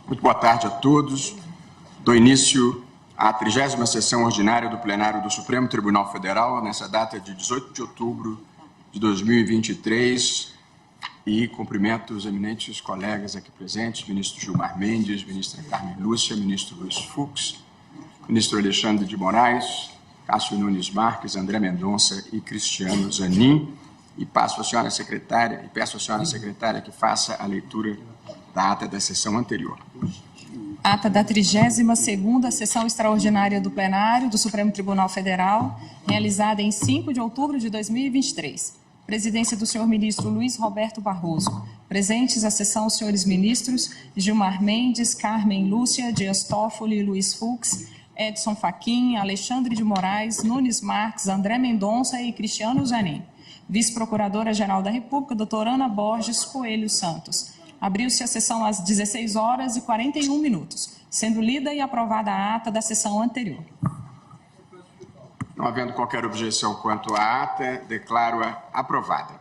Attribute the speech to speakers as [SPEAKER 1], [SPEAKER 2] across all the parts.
[SPEAKER 1] Muito boa tarde a todos. Dou início à 30ª sessão ordinária do plenário do Supremo Tribunal Federal, nessa data de 18 de outubro de 2023, e cumprimento os eminentes colegas aqui presentes, ministro Gilmar Mendes, ministra Carmen Lúcia, ministro Luiz Fux, ministro Alexandre de Moraes, Cássio Nunes Marques, André Mendonça e Cristiano Zanin, e peço à senhora secretária que faça a leitura da ata da sessão anterior.
[SPEAKER 2] Ata da 32ª sessão extraordinária do plenário do Supremo Tribunal Federal, realizada em 5 de outubro de 2023. Presidência do senhor ministro Luiz Roberto Barroso. Presentes à sessão os senhores ministros Gilmar Mendes, Carmen Lúcia, Dias Toffoli, Luiz Fux, Edson Fachin, Alexandre de Moraes, Nunes Marques, André Mendonça e Cristiano Zanin. Vice-procuradora-geral da República, doutora Ana Borges Coelho Santos. Abriu-se a sessão às 16h41, sendo lida e aprovada a ata da sessão anterior.
[SPEAKER 1] Não havendo qualquer objeção quanto à ata, declaro-a aprovada.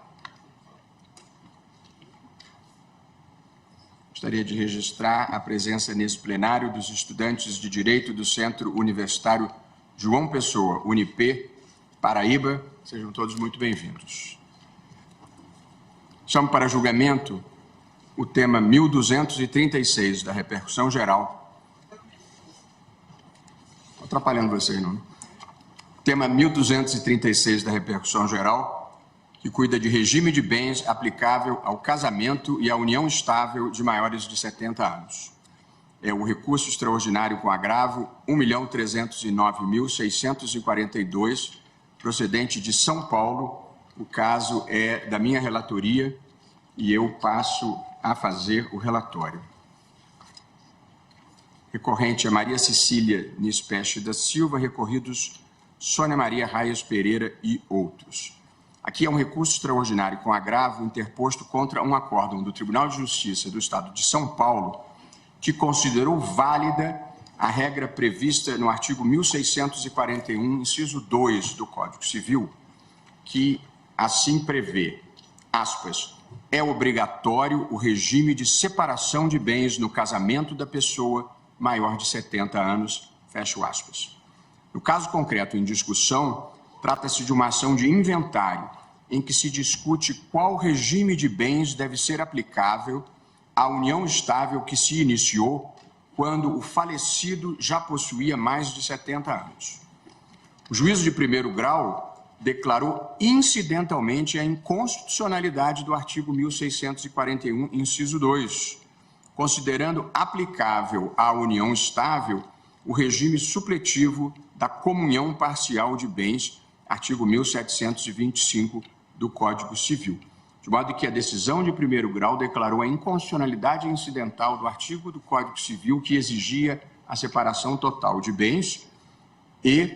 [SPEAKER 1] Gostaria de registrar a presença nesse plenário dos estudantes de Direito do Centro Universitário João Pessoa, UNIP, Paraíba. Sejam todos muito bem-vindos. Chamo para julgamento o tema 1236 da repercussão geral. Estou atrapalhando vocês, não? Tema 1236 da repercussão geral, que cuida de regime de bens aplicável ao casamento e à união estável de maiores de 70 anos. É o recurso extraordinário com agravo 1.309.642, procedente de São Paulo. O caso é da minha relatoria e eu passo a fazer o relatório. Recorrente é Maria Cecília Nispeste da Silva, recorridos Sônia Maria Raias Pereira e outros. Aqui é um recurso extraordinário com agravo interposto contra um acórdão do Tribunal de Justiça do Estado de São Paulo, que considerou válida a regra prevista no artigo 1641, inciso 2 do Código Civil, que assim prevê, aspas, é obrigatório o regime de separação de bens no casamento da pessoa maior de 70 anos, fecho aspas. No caso concreto em discussão, trata-se de uma ação de inventário, em que se discute qual regime de bens deve ser aplicável à união estável que se iniciou quando o falecido já possuía mais de 70 anos. O juízo de primeiro grau declarou incidentalmente a inconstitucionalidade do artigo 1641, inciso 2, considerando aplicável à união estável o regime supletivo da comunhão parcial de bens, artigo 1725 do Código Civil. De modo que a decisão de primeiro grau declarou a inconstitucionalidade incidental do artigo do Código Civil que exigia a separação total de bens e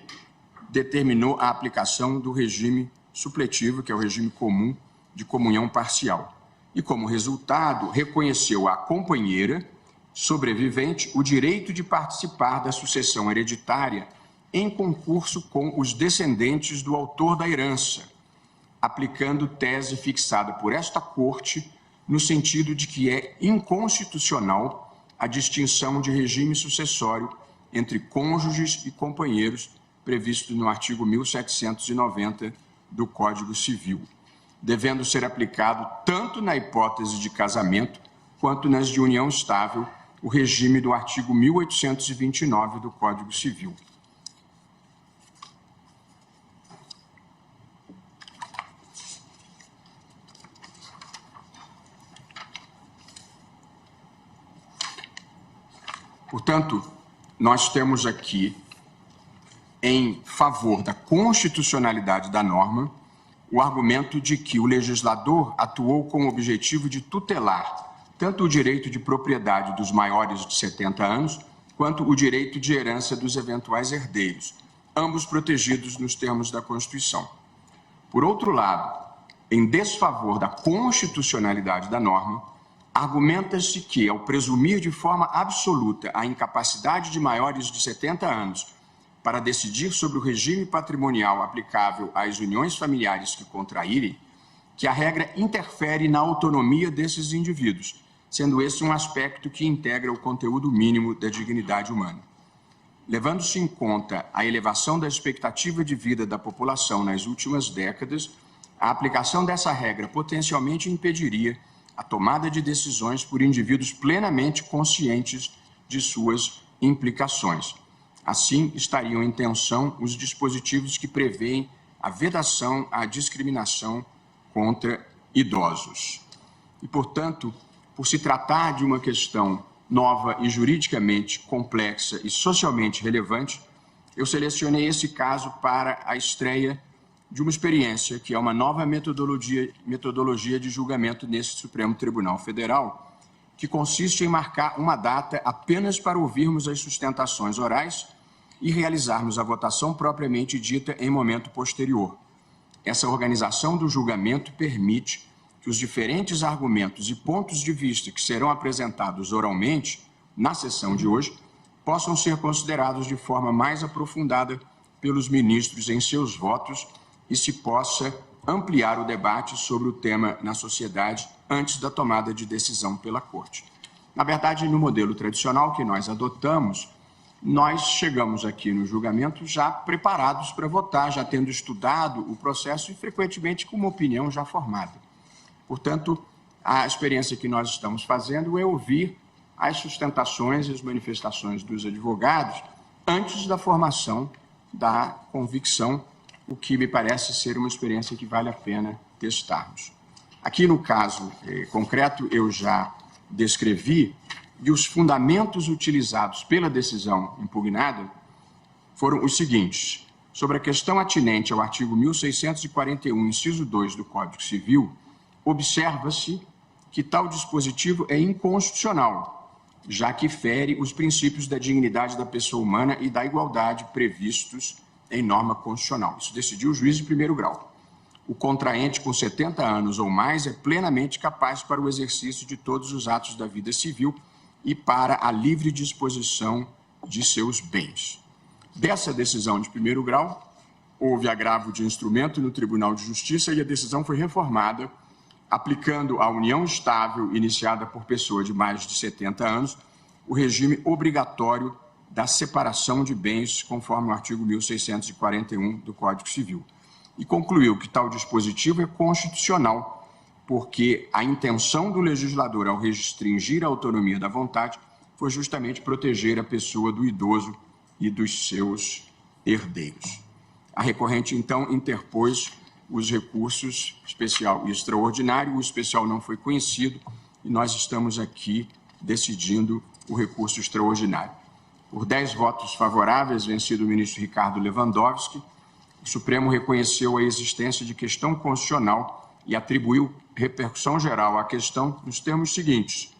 [SPEAKER 1] determinou a aplicação do regime supletivo, que é o regime comum de comunhão parcial. E, como resultado, reconheceu à companheira sobrevivente o direito de participar da sucessão hereditária em concurso com os descendentes do autor da herança, aplicando tese fixada por esta Corte no sentido de que é inconstitucional a distinção de regime sucessório entre cônjuges e companheiros previsto no artigo 1790 do Código Civil, devendo ser aplicado tanto na hipótese de casamento quanto nas de união estável o regime do artigo 1829 do Código Civil. Portanto, nós temos aqui, em favor da constitucionalidade da norma, o argumento de que o legislador atuou com o objetivo de tutelar tanto o direito de propriedade dos maiores de 70 anos, quanto o direito de herança dos eventuais herdeiros, ambos protegidos nos termos da Constituição. Por outro lado, em desfavor da constitucionalidade da norma, argumenta-se que, ao presumir de forma absoluta a incapacidade de maiores de 70 anos para decidir sobre o regime patrimonial aplicável às uniões familiares que contraírem, que a regra interfere na autonomia desses indivíduos, sendo esse um aspecto que integra o conteúdo mínimo da dignidade humana. Levando-se em conta a elevação da expectativa de vida da população nas últimas décadas, a aplicação dessa regra potencialmente impediria a tomada de decisões por indivíduos plenamente conscientes de suas implicações. Assim, estariam em tensão os dispositivos que prevêem a vedação à discriminação contra idosos. E, portanto, por se tratar de uma questão nova e juridicamente complexa e socialmente relevante, eu selecionei esse caso para a estreia de uma experiência que é uma nova metodologia de julgamento nesse Supremo Tribunal Federal, que consiste em marcar uma data apenas para ouvirmos as sustentações orais e realizarmos a votação propriamente dita em momento posterior. Essa organização do julgamento permite que os diferentes argumentos e pontos de vista que serão apresentados oralmente na sessão de hoje possam ser considerados de forma mais aprofundada pelos ministros em seus votos e se possa ampliar o debate sobre o tema na sociedade antes da tomada de decisão pela Corte. Na verdade, no modelo tradicional que nós adotamos, nós chegamos aqui no julgamento já preparados para votar, já tendo estudado o processo e, frequentemente, com uma opinião já formada. Portanto, a experiência que nós estamos fazendo é ouvir as sustentações e as manifestações dos advogados antes da formação da convicção, o que me parece ser uma experiência que vale a pena testarmos. Aqui, no caso concreto, eu já descrevi e os fundamentos utilizados pela decisão impugnada foram os seguintes. Sobre a questão atinente ao artigo 1641, inciso 2 do Código Civil, observa-se que tal dispositivo é inconstitucional, já que fere os princípios da dignidade da pessoa humana e da igualdade previstos em norma constitucional. Isso decidiu o juiz de primeiro grau. O contraente com 70 anos ou mais é plenamente capaz para o exercício de todos os atos da vida civil e para a livre disposição de seus bens. Dessa decisão de primeiro grau, houve agravo de instrumento no Tribunal de Justiça e a decisão foi reformada, aplicando à união estável iniciada por pessoa de mais de 70 anos, o regime obrigatório da separação de bens, conforme o artigo 1641 do Código Civil. E concluiu que tal dispositivo é constitucional, porque a intenção do legislador ao restringir a autonomia da vontade foi justamente proteger a pessoa do idoso e dos seus herdeiros. A recorrente, então, interpôs os recursos especial e extraordinário. O especial não foi conhecido e nós estamos aqui decidindo o recurso extraordinário. Por 10 votos favoráveis, vencido o ministro Ricardo Lewandowski, o Supremo reconheceu a existência de questão constitucional e atribuiu repercussão geral à questão nos termos seguintes.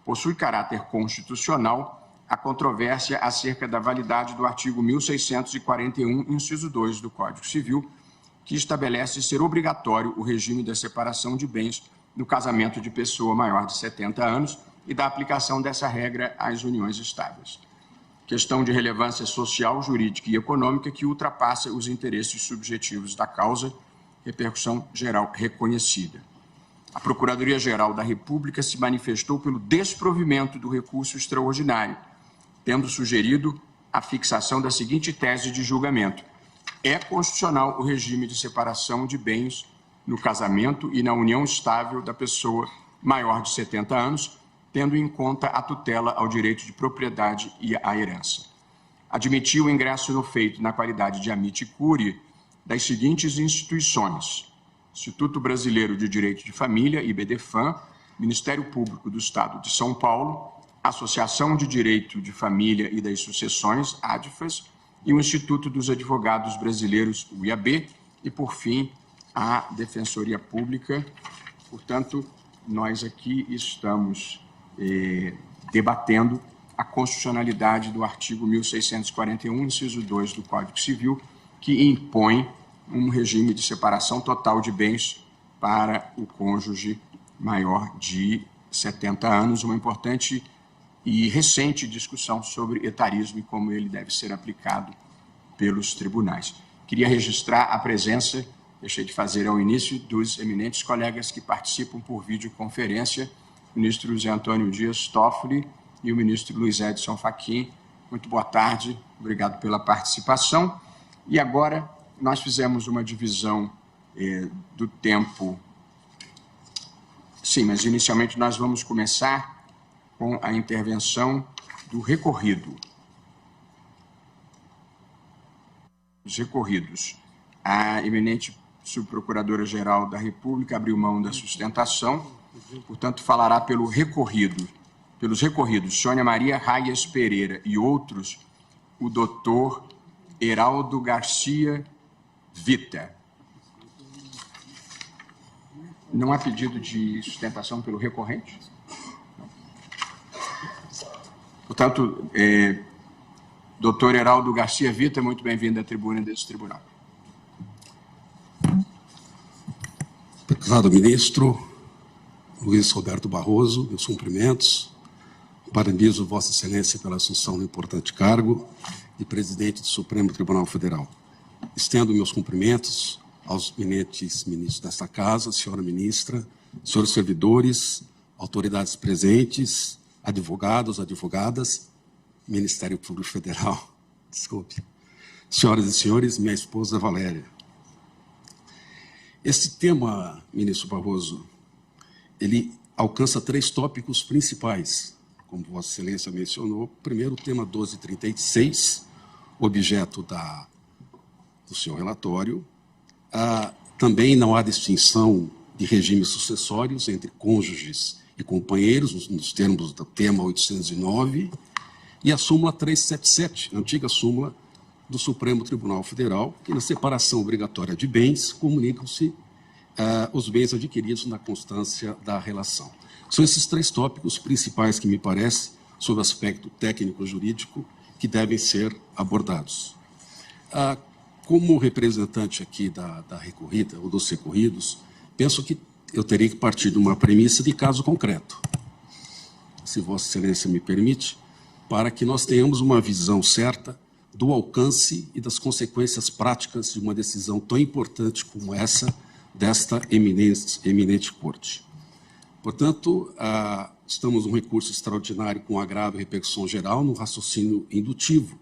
[SPEAKER 1] Possui caráter constitucional a controvérsia acerca da validade do artigo 1641, inciso 2 do Código Civil, que estabelece ser obrigatório o regime da separação de bens no casamento de pessoa maior de 70 anos e da aplicação dessa regra às uniões estáveis. Questão de relevância social, jurídica e econômica que ultrapassa os interesses subjetivos da causa, repercussão geral reconhecida. A Procuradoria-Geral da República se manifestou pelo desprovimento do recurso extraordinário, tendo sugerido a fixação da seguinte tese de julgamento. É constitucional o regime de separação de bens no casamento e na união estável da pessoa maior de 70 anos, tendo em conta a tutela ao direito de propriedade e à herança. Admitiu o ingresso no feito na qualidade de amici curiae das seguintes instituições: Instituto Brasileiro de Direito de Família, IBDFAM, Ministério Público do Estado de São Paulo, Associação de Direito de Família e das Sucessões, ADFAS, e o Instituto dos Advogados Brasileiros, o IAB, e, por fim, a Defensoria Pública. Portanto, nós aqui estamos debatendo a constitucionalidade do artigo 1641, inciso 2 do Código Civil, que impõe um regime de separação total de bens para o cônjuge maior de 70 anos, uma importante e recente discussão sobre etarismo e como ele deve ser aplicado pelos tribunais. Queria registrar a presença, deixei de fazer ao início, dos eminentes colegas que participam por videoconferência, ministro José Antônio Dias Toffoli e o ministro Luiz Edson Fachin. Muito boa tarde, obrigado pela participação. E agora nós fizemos uma divisão do tempo. Sim, mas inicialmente nós vamos começar com a intervenção do recorrido. Os recorridos. A eminente subprocuradora-geral da República abriu mão da sustentação, portanto, falará pelos recorridos Sônia Maria Raias Pereira e outros, o doutor Heraldo Garcia Vita. Não há pedido de sustentação pelo recorrente? Não. Portanto, doutor Heraldo Garcia Vita, muito bem-vindo à tribuna desse tribunal.
[SPEAKER 3] Prezado ministro Luiz Roberto Barroso, meus cumprimentos. Parabenizo Vossa Excelência pela assunção no importante cargo de presidente do Supremo Tribunal Federal. Estendo meus cumprimentos aos eminentes ministros desta casa, senhora ministra, senhores servidores, autoridades presentes, advogados, advogadas, Ministério Público Federal, desculpe, senhoras e senhores, minha esposa Valéria. Este tema, ministro Barroso, ele alcança 3 tópicos principais, como Vossa Excelência mencionou. Primeiro, o tema 1236, objeto do seu relatório. Também não há distinção de regimes sucessórios entre cônjuges e companheiros, nos termos do tema 809, e a súmula 377, a antiga súmula do Supremo Tribunal Federal, que na separação obrigatória de bens comunicam-se os bens adquiridos na constância da relação. São esses 3 tópicos principais que me parece, sob o aspecto técnico-jurídico, que devem ser abordados. Como representante aqui da recorrida, ou dos recorridos, penso que eu teria que partir de uma premissa de caso concreto, se Vossa Excelência me permite, para que nós tenhamos uma visão certa do alcance e das consequências práticas de uma decisão tão importante como essa, desta eminente corte. Portanto, estamos num recurso extraordinário com agravo e repercussão geral no raciocínio indutivo,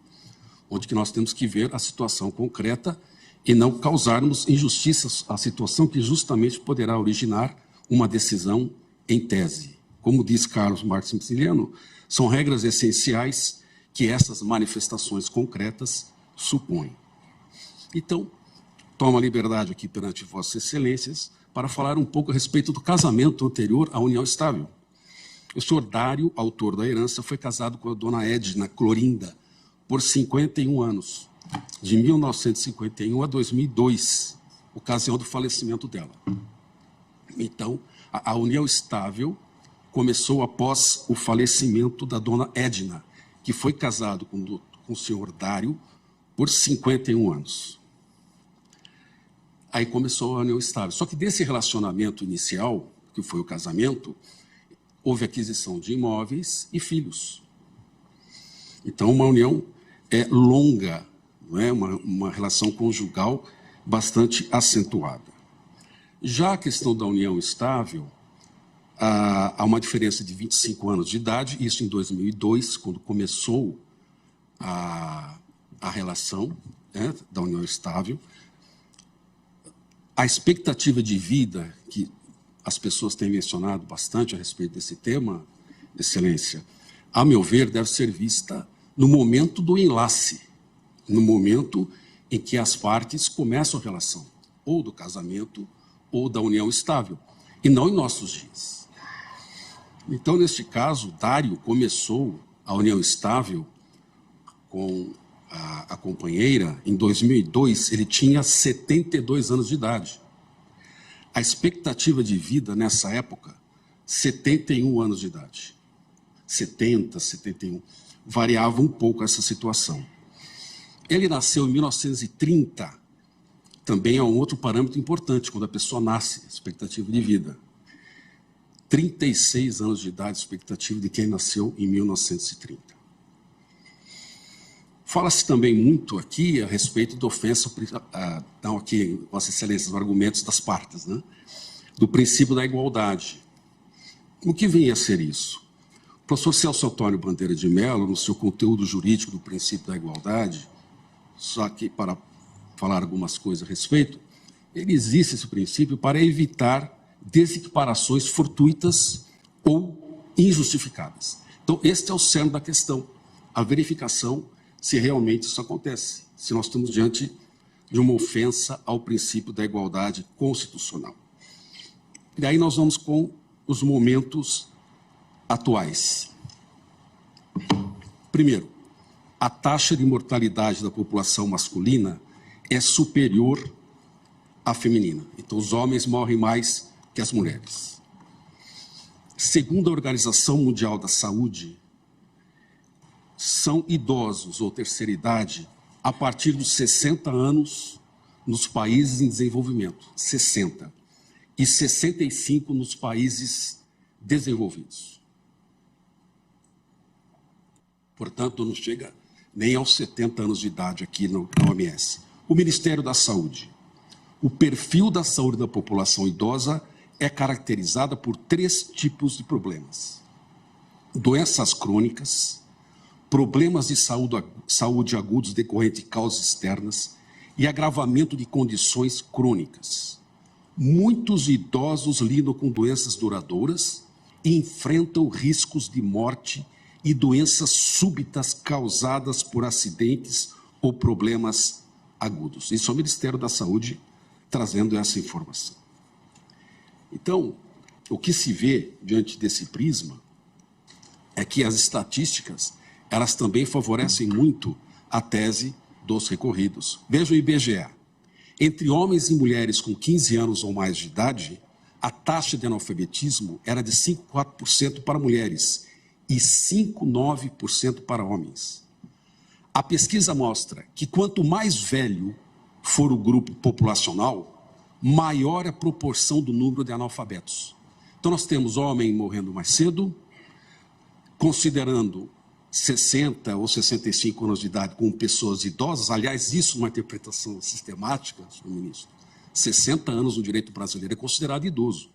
[SPEAKER 3] onde que nós temos que ver a situação concreta e não causarmos injustiças à situação que justamente poderá originar uma decisão em tese. Como diz Carlos Marx Siciliano, são regras essenciais que essas manifestações concretas supõem. Então, tomo a liberdade aqui perante Vossas Excelências para falar um pouco a respeito do casamento anterior à união estável. O senhor Dário, autor da herança, foi casado com a dona Edna Clorinda por 51 anos, de 1951 a 2002, ocasião do falecimento dela. Então, a união estável começou após o falecimento da dona Edna, que foi casado com o senhor Dário por 51 anos. Aí começou a união estável. Só que desse relacionamento inicial, que foi o casamento, houve aquisição de imóveis e filhos. Então, uma união longa, não é? Uma relação conjugal bastante acentuada. Já a questão da união estável, há uma diferença de 25 anos de idade, isso em 2002, quando começou a relação da união estável. A expectativa de vida, que as pessoas têm mencionado bastante a respeito desse tema, Excelência, a meu ver, deve ser vista no momento do enlace, no momento em que as partes começam a relação, ou do casamento, ou da união estável, e não em nossos dias. Então, neste caso, Dário começou a união estável com a companheira em 2002, ele tinha 72 anos de idade. A expectativa de vida nessa época, 71 anos de idade. 70, 71. Variava um pouco essa situação. Ele nasceu em 1930, também é um outro parâmetro importante, quando a pessoa nasce, expectativa de vida. 36 anos de idade, expectativa de quem nasceu em 1930. Fala-se também muito aqui a respeito da ofensa, não aqui, Vossa Excelência, os argumentos das partes, né? Do princípio da igualdade. O que vem a ser isso? O professor Celso Antônio Bandeira de Mello, no seu conteúdo jurídico do princípio da igualdade, só que para falar algumas coisas a respeito, ele existe esse princípio para evitar desequiparações fortuitas ou injustificadas. Então, este é o cerne da questão, a verificação se realmente isso acontece, se nós estamos diante de uma ofensa ao princípio da igualdade constitucional. E aí nós vamos com os momentos atuais. Primeiro, a taxa de mortalidade da população masculina é superior à feminina. Então, os homens morrem mais que as mulheres. Segundo a Organização Mundial da Saúde, são idosos ou terceira idade a partir dos 60 anos nos países em desenvolvimento, 60, e 65 nos países desenvolvidos. Portanto, não chega nem aos 70 anos de idade aqui na OMS. O Ministério da Saúde. O perfil da saúde da população idosa é caracterizada por 3 tipos de problemas: doenças crônicas, problemas de saúde agudos decorrentes de causas externas e agravamento de condições crônicas. Muitos idosos lidam com doenças duradouras e enfrentam riscos de morte e doenças súbitas causadas por acidentes ou problemas agudos. Isso é o Ministério da Saúde trazendo essa informação. Então, o que se vê diante desse prisma é que as estatísticas, elas também favorecem muito a tese dos recorridos. Veja o IBGE. Entre homens e mulheres com 15 anos ou mais de idade, a taxa de analfabetismo era de 5,4% para mulheres e 5,9% para homens. A pesquisa mostra que quanto mais velho for o grupo populacional, maior é a proporção do número de analfabetos. Então, nós temos homem morrendo mais cedo, considerando 60 ou 65 anos de idade como pessoas idosas. Aliás, isso é uma interpretação sistemática, senhor ministro. 60 anos no direito brasileiro é considerado idoso.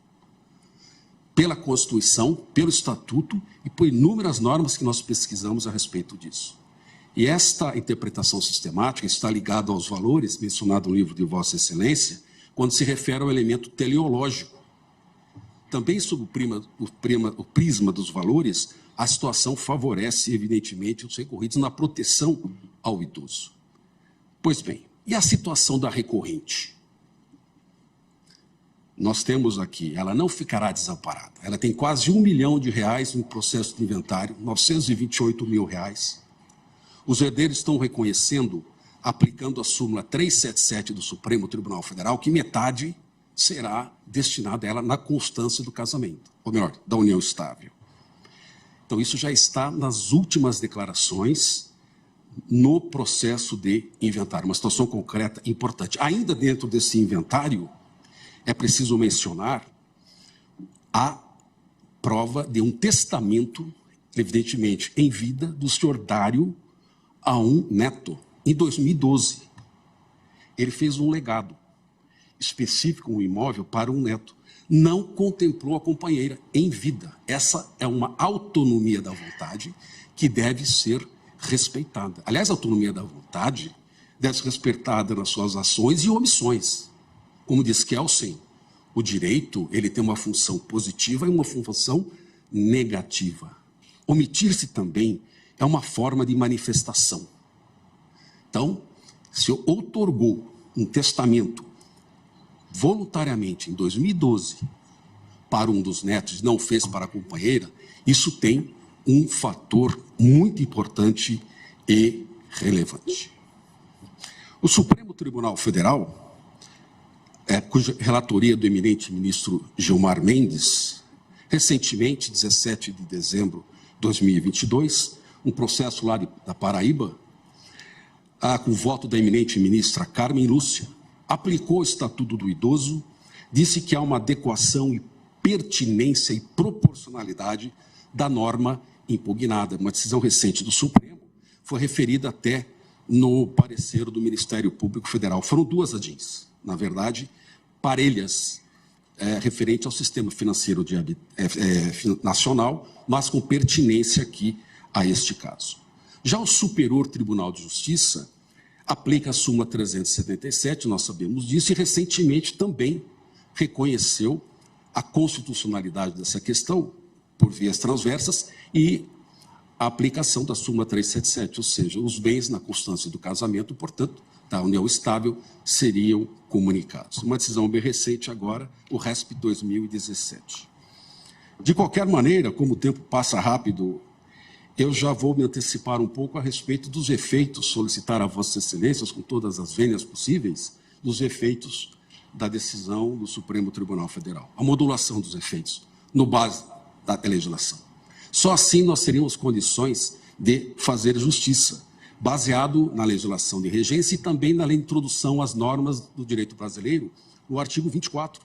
[SPEAKER 3] Pela Constituição, pelo Estatuto e por inúmeras normas que nós pesquisamos a respeito disso. E esta interpretação sistemática está ligada aos valores mencionados no livro de Vossa Excelência, quando se refere ao elemento teleológico. Também sob o prisma dos valores, a situação favorece, evidentemente, os recorridos na proteção ao idoso. Pois bem, e a situação da recorrente? Nós temos aqui, ela não ficará desamparada. Ela tem quase R$1 milhão no processo de inventário, R$928 mil. Os herdeiros estão reconhecendo, aplicando a súmula 377 do Supremo Tribunal Federal, que metade será destinada a ela na constância do casamento, ou melhor, da união estável. Então, isso já está nas últimas declarações no processo de inventário, uma situação concreta importante. Ainda dentro desse inventário, é preciso mencionar a prova de um testamento, evidentemente, em vida, do senhor Dário a um neto, em 2012. Ele fez um legado específico, um imóvel para um neto. Não contemplou a companheira em vida. Essa é uma autonomia da vontade que deve ser respeitada. Aliás, a autonomia da vontade deve ser respeitada nas suas ações e omissões. Como diz Kelsen, o direito ele tem uma função positiva e uma função negativa. Omitir-se também é uma forma de manifestação. Então, se outorgou um testamento voluntariamente em 2012 para um dos netos e não fez para a companheira, isso tem um fator muito importante e relevante. O Supremo Tribunal Federal, cuja relatoria do eminente ministro Gilmar Mendes, recentemente, 17 de dezembro de 2022, um processo lá da Paraíba, com o voto da eminente ministra Carmen Lúcia, aplicou o Estatuto do Idoso, disse que há uma adequação e pertinência e proporcionalidade da norma impugnada. Uma decisão recente do Supremo foi referida até no parecer do Ministério Público Federal. Foram 2 ADIs, na verdade, parelhas referente ao sistema financeiro nacional, mas com pertinência aqui a este caso. Já o Superior Tribunal de Justiça aplica a súmula 377, nós sabemos disso, e recentemente também reconheceu a constitucionalidade dessa questão por vias transversas e a aplicação da súmula 377, ou seja, os bens na constância do casamento, portanto, da união estável, seriam comunicados. Uma decisão bem recente agora, o RESP 2017. De qualquer maneira, como o tempo passa rápido, eu já vou me antecipar um pouco a respeito dos efeitos, solicitar a Vossas Excelências, com todas as vênias possíveis, dos efeitos da decisão do Supremo Tribunal Federal. A modulação dos efeitos, no base da legislação. Só assim nós teríamos condições de fazer justiça, baseado na legislação de regência e também na lei de introdução às normas do direito brasileiro, no artigo 24,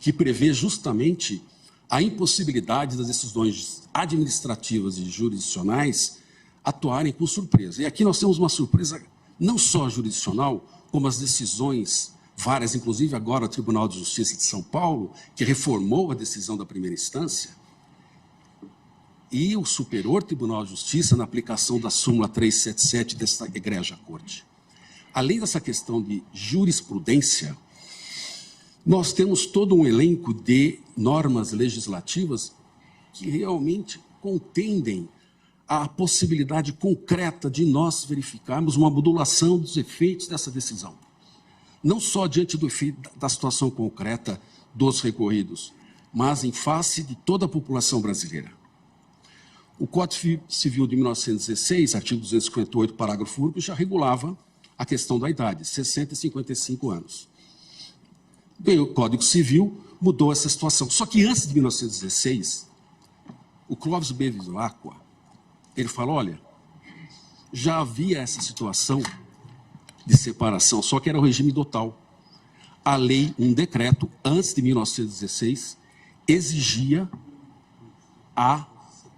[SPEAKER 3] que prevê justamente a impossibilidade das decisões administrativas e jurisdicionais atuarem com surpresa. E aqui nós temos uma surpresa não só jurisdicional, como as decisões várias, inclusive agora o Tribunal de Justiça de São Paulo, que reformou a decisão da primeira instância, e o Superior Tribunal de Justiça na aplicação da súmula 377 desta egrégia corte. Além dessa questão de jurisprudência, nós temos todo um elenco de normas legislativas que realmente contendem a possibilidade concreta de nós verificarmos uma modulação dos efeitos dessa decisão. Não só diante do efeito da situação concreta dos recorridos, mas em face de toda a população brasileira. O Código Civil de 1916, artigo 258, parágrafo único, já regulava a questão da idade, 60 e 55 anos. Bem, o Código Civil mudou essa situação. Só que antes de 1916, o Clóvis Bevilacqua, ele falou, olha, já havia essa situação de separação, só que era o regime dotal. A lei, um decreto, antes de 1916, exigia a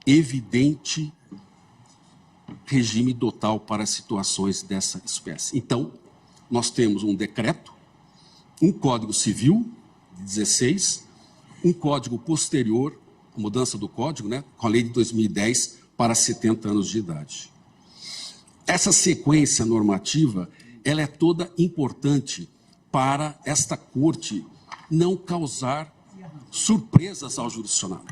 [SPEAKER 3] evidente regime dotal para situações dessa espécie. Então, nós temos um decreto, um Código Civil, de 16, um código posterior, a mudança do código, né, com a lei de 2010, para 70 anos de idade. Essa sequência normativa, ela é toda importante para esta corte não causar surpresas ao jurisdicionado.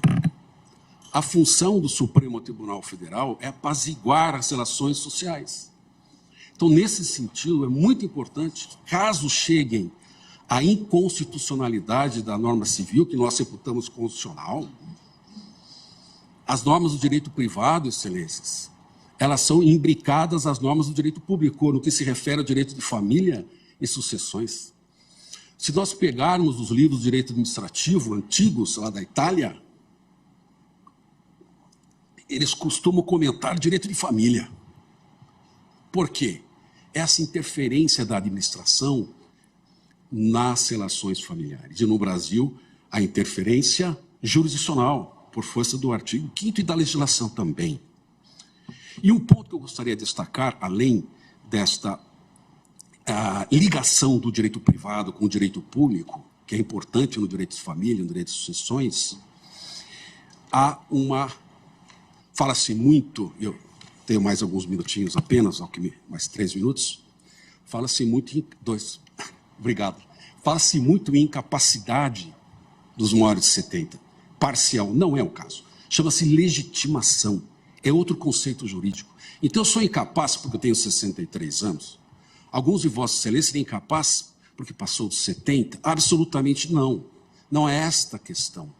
[SPEAKER 3] A função do Supremo Tribunal Federal é apaziguar as relações sociais. Então, nesse sentido, é muito importante, caso cheguem à inconstitucionalidade da norma civil, que nós reputamos constitucional, as normas do direito privado, excelências, elas são imbricadas às normas do direito público, no que se refere ao direito de família e sucessões. Se nós pegarmos os livros de direito administrativo antigos, lá da Itália, eles costumam comentar direito de família. Por quê? Essa interferência da administração nas relações familiares. E no Brasil, a interferência jurisdicional, por força do artigo 5º e da legislação também. E um ponto que eu gostaria de destacar, além desta ligação do direito privado com o direito público, que é importante no direito de família, no direito de sucessões, há uma... Fala-se muito, eu tenho mais alguns minutinhos apenas, mais 3 minutos, fala-se muito em... Obrigado. Fala-se muito em incapacidade dos maiores de 70. Parcial, não é o caso. Chama-se legitimação. É outro conceito jurídico. Então, eu sou incapaz porque eu tenho 63 anos. Alguns de Vossa Excelência seriam incapazes porque passou dos 70? Absolutamente não. Não é esta a questão.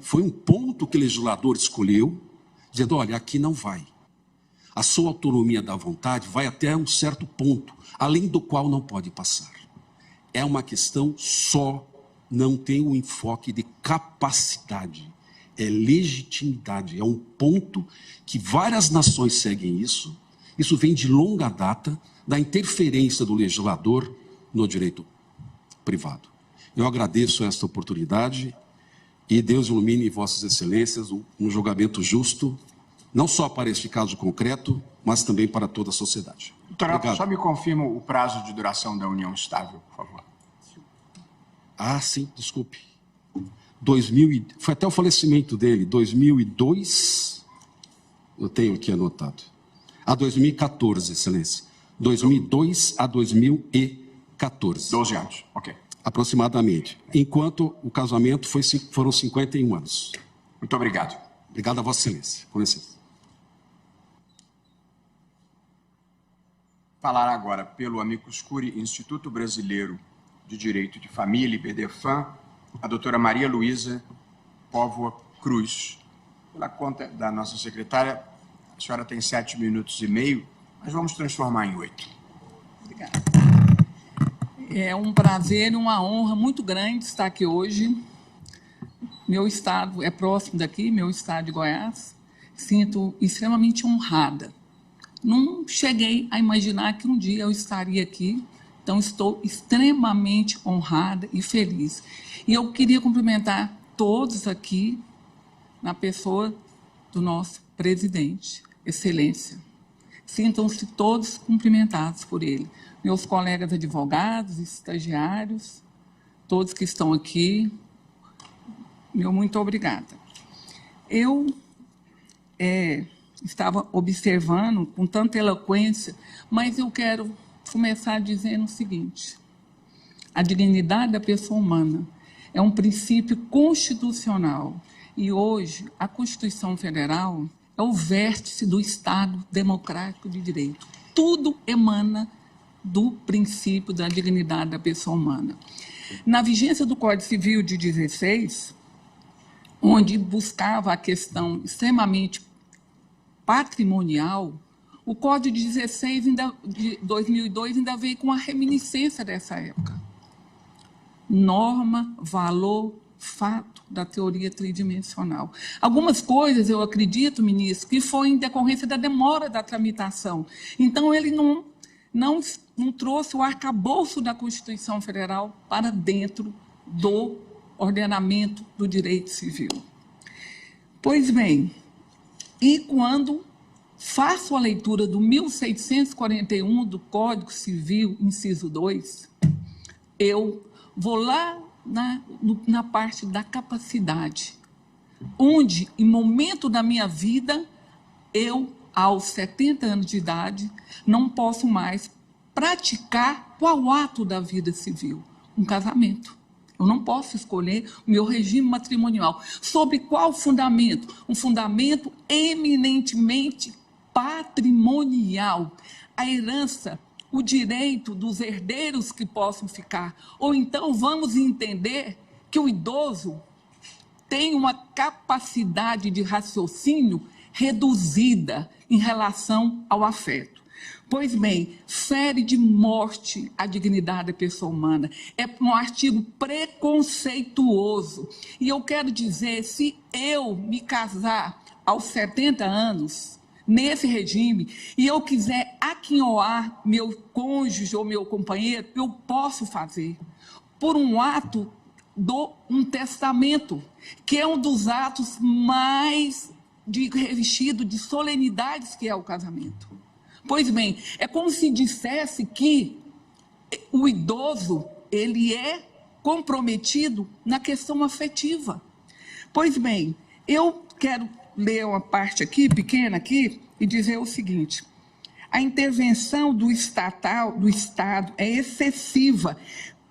[SPEAKER 3] Foi um ponto que o legislador escolheu, dizendo, olha, aqui não vai. A sua autonomia da vontade vai até um certo ponto, além do qual não pode passar. É uma questão só, não tem um enfoque de capacidade, é legitimidade, é um ponto que várias nações seguem isso vem de longa data da interferência do legislador no direito privado. Eu agradeço esta oportunidade e Deus ilumine Vossas Excelências um julgamento justo, não só para este caso concreto, mas também para toda a sociedade.
[SPEAKER 1] Doutor, só me confirma o prazo de duração da união estável, por favor.
[SPEAKER 3] Ah, sim, desculpe. Foi até o falecimento dele, 2002, eu tenho aqui anotado. A 2014, Excelência. 2002 a 2014.
[SPEAKER 1] 12 anos, ok.
[SPEAKER 3] Aproximadamente. Enquanto o casamento foram 51 anos.
[SPEAKER 1] Muito obrigado.
[SPEAKER 3] Obrigado a Vossa Excelência. Com licença.
[SPEAKER 1] Falar agora pelo Amicus Curiae Instituto Brasileiro de Direito de Família, IBDFAM, a doutora Maria Luísa Póvoa Cruz. Pela conta da nossa secretária, a senhora tem 7 minutos e meio, mas vamos transformar em 8.
[SPEAKER 4] Obrigada. É um prazer e uma honra muito grande estar aqui hoje. Meu estado é próximo daqui, meu estado de Goiás. Sinto extremamente honrada. Não cheguei a imaginar que um dia eu estaria aqui, então estou extremamente honrada e feliz. E eu queria cumprimentar todos aqui, na pessoa do nosso presidente, Excelência. Sintam-se todos cumprimentados por ele. Meus colegas advogados, estagiários, todos que estão aqui, meu muito obrigada. Eu estava observando com tanta eloquência, mas eu quero começar dizendo o seguinte: a dignidade da pessoa humana é um princípio constitucional e hoje a Constituição Federal é o vértice do Estado Democrático de Direito. Tudo emana do princípio da dignidade da pessoa humana. Na vigência do Código Civil de 16, onde buscava a questão extremamente patrimonial, o Código de 16 de 2002 ainda veio com a reminiscência dessa época. Norma, valor, fato da teoria tridimensional. Algumas coisas, eu acredito, ministro, que foi em decorrência da demora da tramitação. Então, ele não trouxe o arcabouço da Constituição Federal para dentro do ordenamento do direito civil. Pois bem, e quando faço a leitura do 1641 do Código Civil, inciso 2, eu vou lá na parte da capacidade, onde, em momento da minha vida, eu, aos 70 anos de idade, não posso mais praticar qual ato da vida civil? Um casamento. Eu não posso escolher o meu regime matrimonial. Sobre qual fundamento? Um fundamento eminentemente patrimonial. A herança, o direito dos herdeiros que possam ficar. Ou então vamos entender que o idoso tem uma capacidade de raciocínio reduzida em relação ao afeto. Pois bem, fere de morte a dignidade da pessoa humana. É um artigo preconceituoso. E eu quero dizer, se eu me casar aos 70 anos, nesse regime, e eu quiser aquinhoar meu cônjuge ou meu companheiro, eu posso fazer. Por um ato um testamento, que é um dos atos mais revestido de solenidades que é o casamento. Pois bem, é como se dissesse que o idoso, ele é comprometido na questão afetiva. Pois bem, eu quero ler uma parte aqui, pequena aqui, e dizer o seguinte: a intervenção do Estado é excessiva,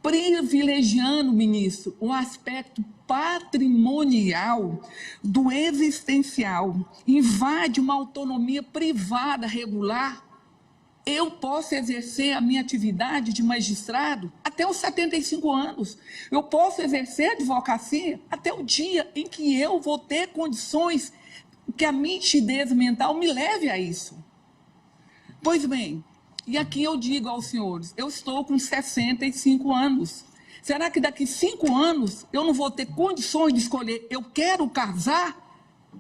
[SPEAKER 4] privilegiando, ministro, o aspecto patrimonial do existencial, invade uma autonomia privada regular. Eu posso exercer a minha atividade de magistrado até os 75 anos. Eu posso exercer a advocacia até o dia em que eu vou ter condições que a nitidez mental me leve a isso. Pois bem, e aqui eu digo aos senhores, eu estou com 65 anos. Será que daqui 5 anos eu não vou ter condições de escolher, eu quero casar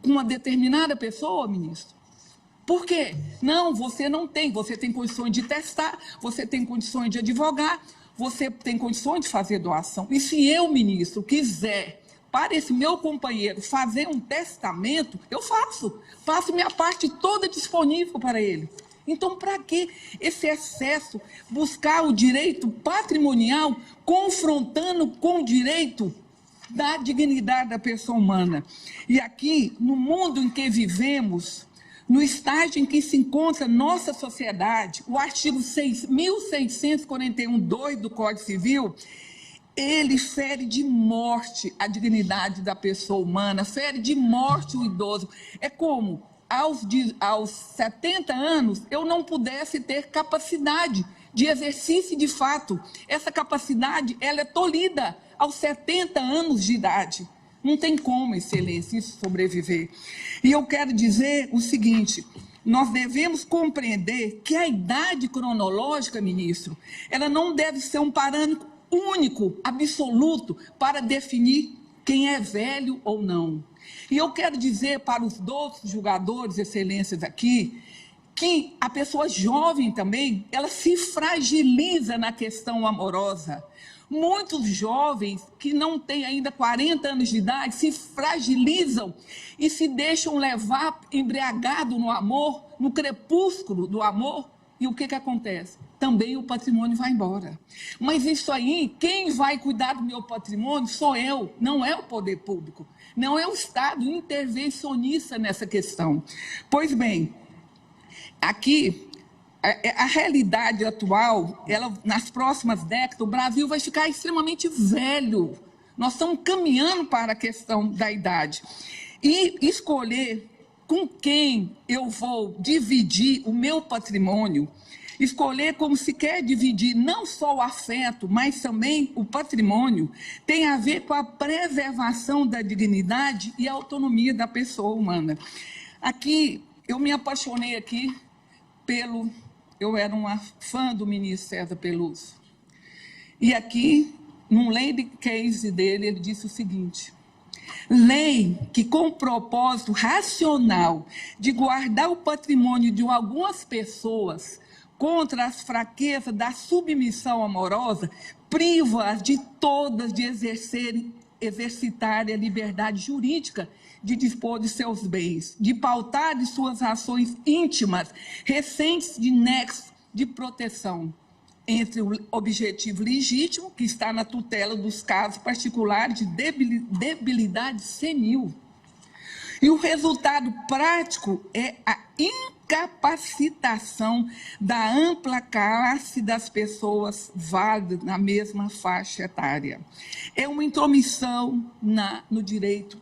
[SPEAKER 4] com uma determinada pessoa, ministro? Por quê? Não, você não tem. Você tem condições de testar, você tem condições de advogar, você tem condições de fazer doação. E se eu, ministro, quiser, para esse meu companheiro, fazer um testamento, eu faço minha parte toda disponível para ele. Então, para que esse excesso? Buscar o direito patrimonial confrontando com o direito da dignidade da pessoa humana. E aqui, no mundo em que vivemos, no estágio em que se encontra nossa sociedade, o artigo 1641-2 do Código Civil, ele fere de morte a dignidade da pessoa humana, fere de morte o idoso. É como, aos 70 anos, eu não pudesse ter capacidade de exercício de fato. Essa capacidade, ela é tolhida aos 70 anos de idade. Não tem como, Excelência, isso sobreviver. E eu quero dizer o seguinte: nós devemos compreender que a idade cronológica, ministro, ela não deve ser um parâmetro único, absoluto, para definir quem é velho ou não. E eu quero dizer para os outros julgadores, Excelências, aqui, que a pessoa jovem também, ela se fragiliza na questão amorosa. Muitos jovens que não têm ainda 40 anos de idade se fragilizam e se deixam levar embriagado no amor, no crepúsculo do amor. E o que acontece? Também o patrimônio vai embora. Mas isso aí, quem vai cuidar do meu patrimônio sou eu, não é o poder público, não é o Estado intervencionista nessa questão. Pois bem, aqui, a realidade atual, nas próximas décadas, o Brasil vai ficar extremamente velho. Nós estamos caminhando para a questão da idade. E escolher com quem eu vou dividir o meu patrimônio, escolher como se quer dividir não só o afeto, mas também o patrimônio, tem a ver com a preservação da dignidade e a autonomia da pessoa humana. Aqui, eu me apaixonei aqui eu era uma fã do ministro César Peluso. E aqui, num lei case dele, ele disse o seguinte: lei que, com o propósito racional de guardar o patrimônio de algumas pessoas contra as fraquezas da submissão amorosa, priva-as de todas de exercitarem a liberdade jurídica de dispor de seus bens, de pautar de suas ações íntimas, recentes de nexo de proteção entre o objetivo legítimo, que está na tutela dos casos particulares de debilidade senil. E o resultado prático é a incapacitação da ampla classe das pessoas válidas na mesma faixa etária. É uma intromissão no direito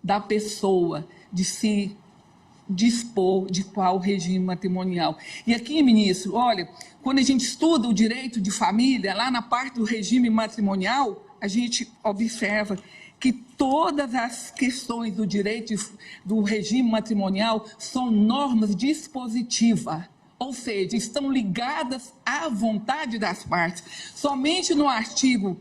[SPEAKER 4] da pessoa de se dispor de qual regime matrimonial. E aqui, ministro, olha, quando a gente estuda o direito de família, lá na parte do regime matrimonial, a gente observa que todas as questões do direito do regime matrimonial são normas dispositivas, ou seja, estão ligadas à vontade das partes. Somente no artigo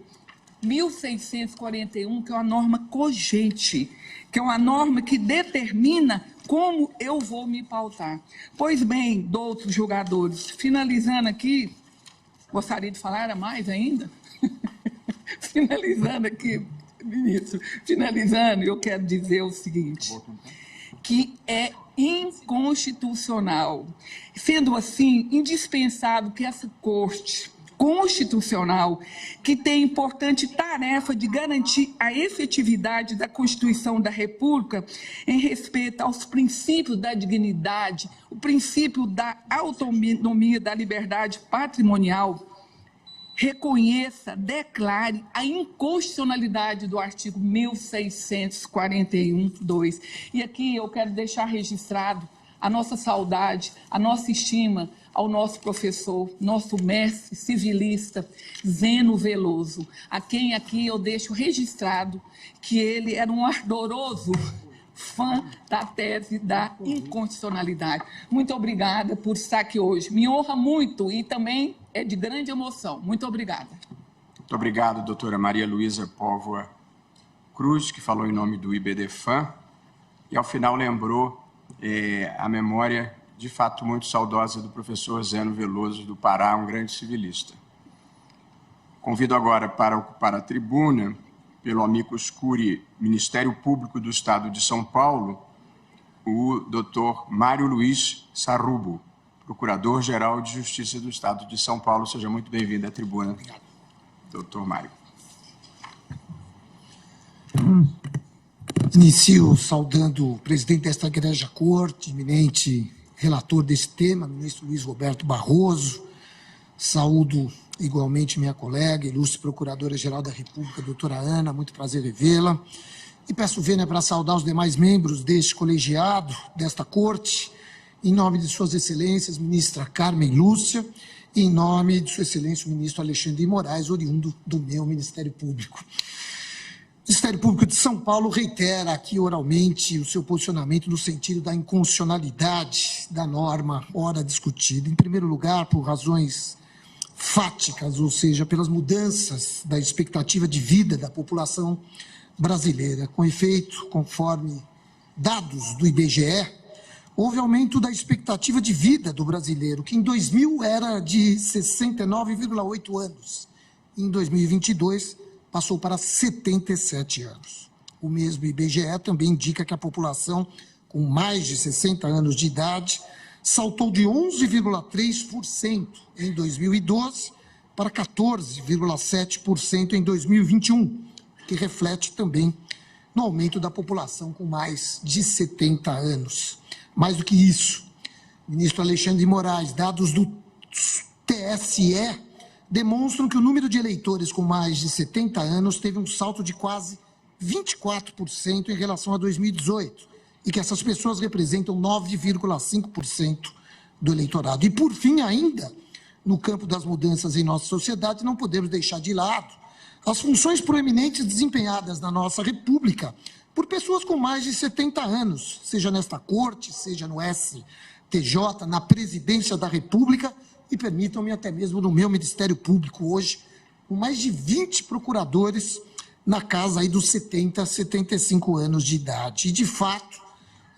[SPEAKER 4] 1641, que é uma norma cogente, que é uma norma que determina como eu vou me pautar. Pois bem, doutos julgadores, finalizando aqui, gostaria de falar mais ainda? Finalizando aqui, ministro, eu quero dizer o seguinte, que é inconstitucional. Sendo assim, indispensável que essa Corte Constitucional, que tem importante tarefa de garantir a efetividade da Constituição da República em respeito aos princípios da dignidade, o princípio da autonomia, da liberdade patrimonial, reconheça, declare a inconstitucionalidade do artigo 1641-2. E aqui eu quero deixar registrado a nossa saudade, a nossa estima ao nosso professor, nosso mestre civilista, Zeno Veloso, a quem aqui eu deixo registrado que ele era um ardoroso fã da tese da inconstitucionalidade. Muito obrigada por estar aqui hoje. Me honra muito e também é de grande emoção. Muito obrigada.
[SPEAKER 1] Muito obrigado, doutora Maria Luísa Póvoa Cruz, que falou em nome do IBDFAM, e ao final lembrou a memória, de fato, muito saudosa do professor Zeno Veloso do Pará, um grande civilista. Convido agora para ocupar a tribuna, pelo amicus curiae Ministério Público do Estado de São Paulo, o o Dr. Mário Luiz Sarrubo, Procurador-Geral de Justiça do Estado de São Paulo. Seja muito bem-vindo à tribuna. Obrigado. Dr. Mário.
[SPEAKER 5] Inicio saudando o presidente desta egregia corte, eminente relator desse tema, ministro Luiz Roberto Barroso. Saúdo igualmente minha colega, ilustre Procuradora-Geral da República, doutora Ana, muito prazer revê-la. E peço vênia para saudar os demais membros deste colegiado, desta corte, em nome de Suas Excelências, ministra Carmen Lúcia, e em nome de Sua Excelência, o ministro Alexandre de Moraes, oriundo do meu Ministério Público. O Ministério Público de São Paulo reitera aqui oralmente o seu posicionamento no sentido da inconstitucionalidade da norma ora discutida. Em primeiro lugar, por razões fáticas, ou seja, pelas mudanças da expectativa de vida da população brasileira. Com efeito, conforme dados do IBGE, houve aumento da expectativa de vida do brasileiro, que em 2000 era de 69,8 anos. Em 2022, passou para 77 anos. O mesmo IBGE também indica que a população com mais de 60 anos de idade saltou de 11,3% em 2012 para 14,7% em 2021, que reflete também no aumento da população com mais de 70 anos. Mais do que isso, ministro Alexandre de Moraes, dados do TSE demonstram que o número de eleitores com mais de 70 anos teve um salto de quase 24% em relação a 2018, e que essas pessoas representam 9,5% do eleitorado. E, por fim, ainda, no campo das mudanças em nossa sociedade, não podemos deixar de lado as funções proeminentes desempenhadas na nossa República por pessoas com mais de 70 anos, seja nesta corte, seja no STJ, na presidência da República, e permitam-me até mesmo no meu Ministério Público hoje, com mais de 20 procuradores na casa aí dos 70, 75 anos de idade. E, de fato,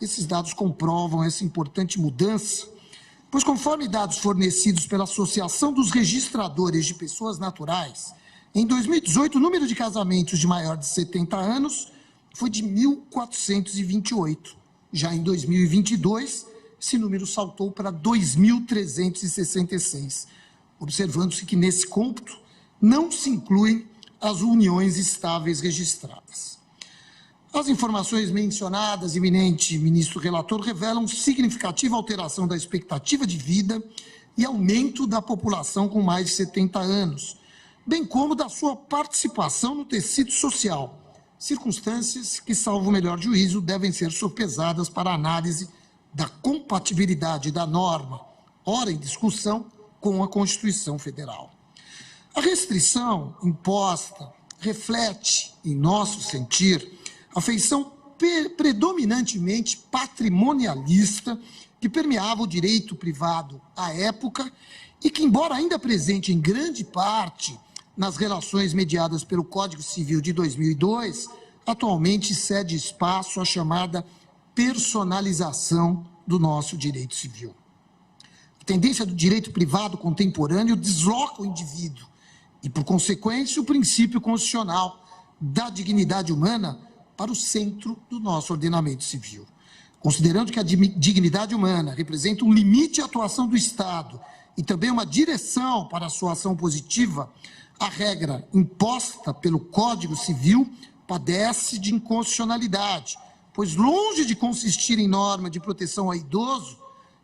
[SPEAKER 5] esses dados comprovam essa importante mudança, pois, conforme dados fornecidos pela Associação dos Registradores de Pessoas Naturais, em 2018, o número de casamentos de maior de 70 anos foi de 1.428. Já em 2022, esse número saltou para 2.366, observando-se que nesse cômputo não se incluem as uniões estáveis registradas. As informações mencionadas, eminente ministro relator, revelam significativa alteração da expectativa de vida e aumento da população com mais de 70 anos, bem como da sua participação no tecido social, circunstâncias que, salvo o melhor juízo, devem ser sopesadas para a análise da compatibilidade da norma, ora em discussão, com a Constituição Federal. A restrição imposta reflete, em nosso sentir, a feição predominantemente patrimonialista que permeava o direito privado à época e que, embora ainda presente em grande parte nas relações mediadas pelo Código Civil de 2002, atualmente cede espaço à chamada personalização do nosso direito civil. A tendência do direito privado contemporâneo desloca o indivíduo e, por consequência, o princípio constitucional da dignidade humana para o centro do nosso ordenamento civil. Considerando que a dignidade humana representa um limite à atuação do Estado e também uma direção para a sua ação positiva, a regra imposta pelo Código Civil padece de inconstitucionalidade, pois, longe de consistir em norma de proteção ao idoso,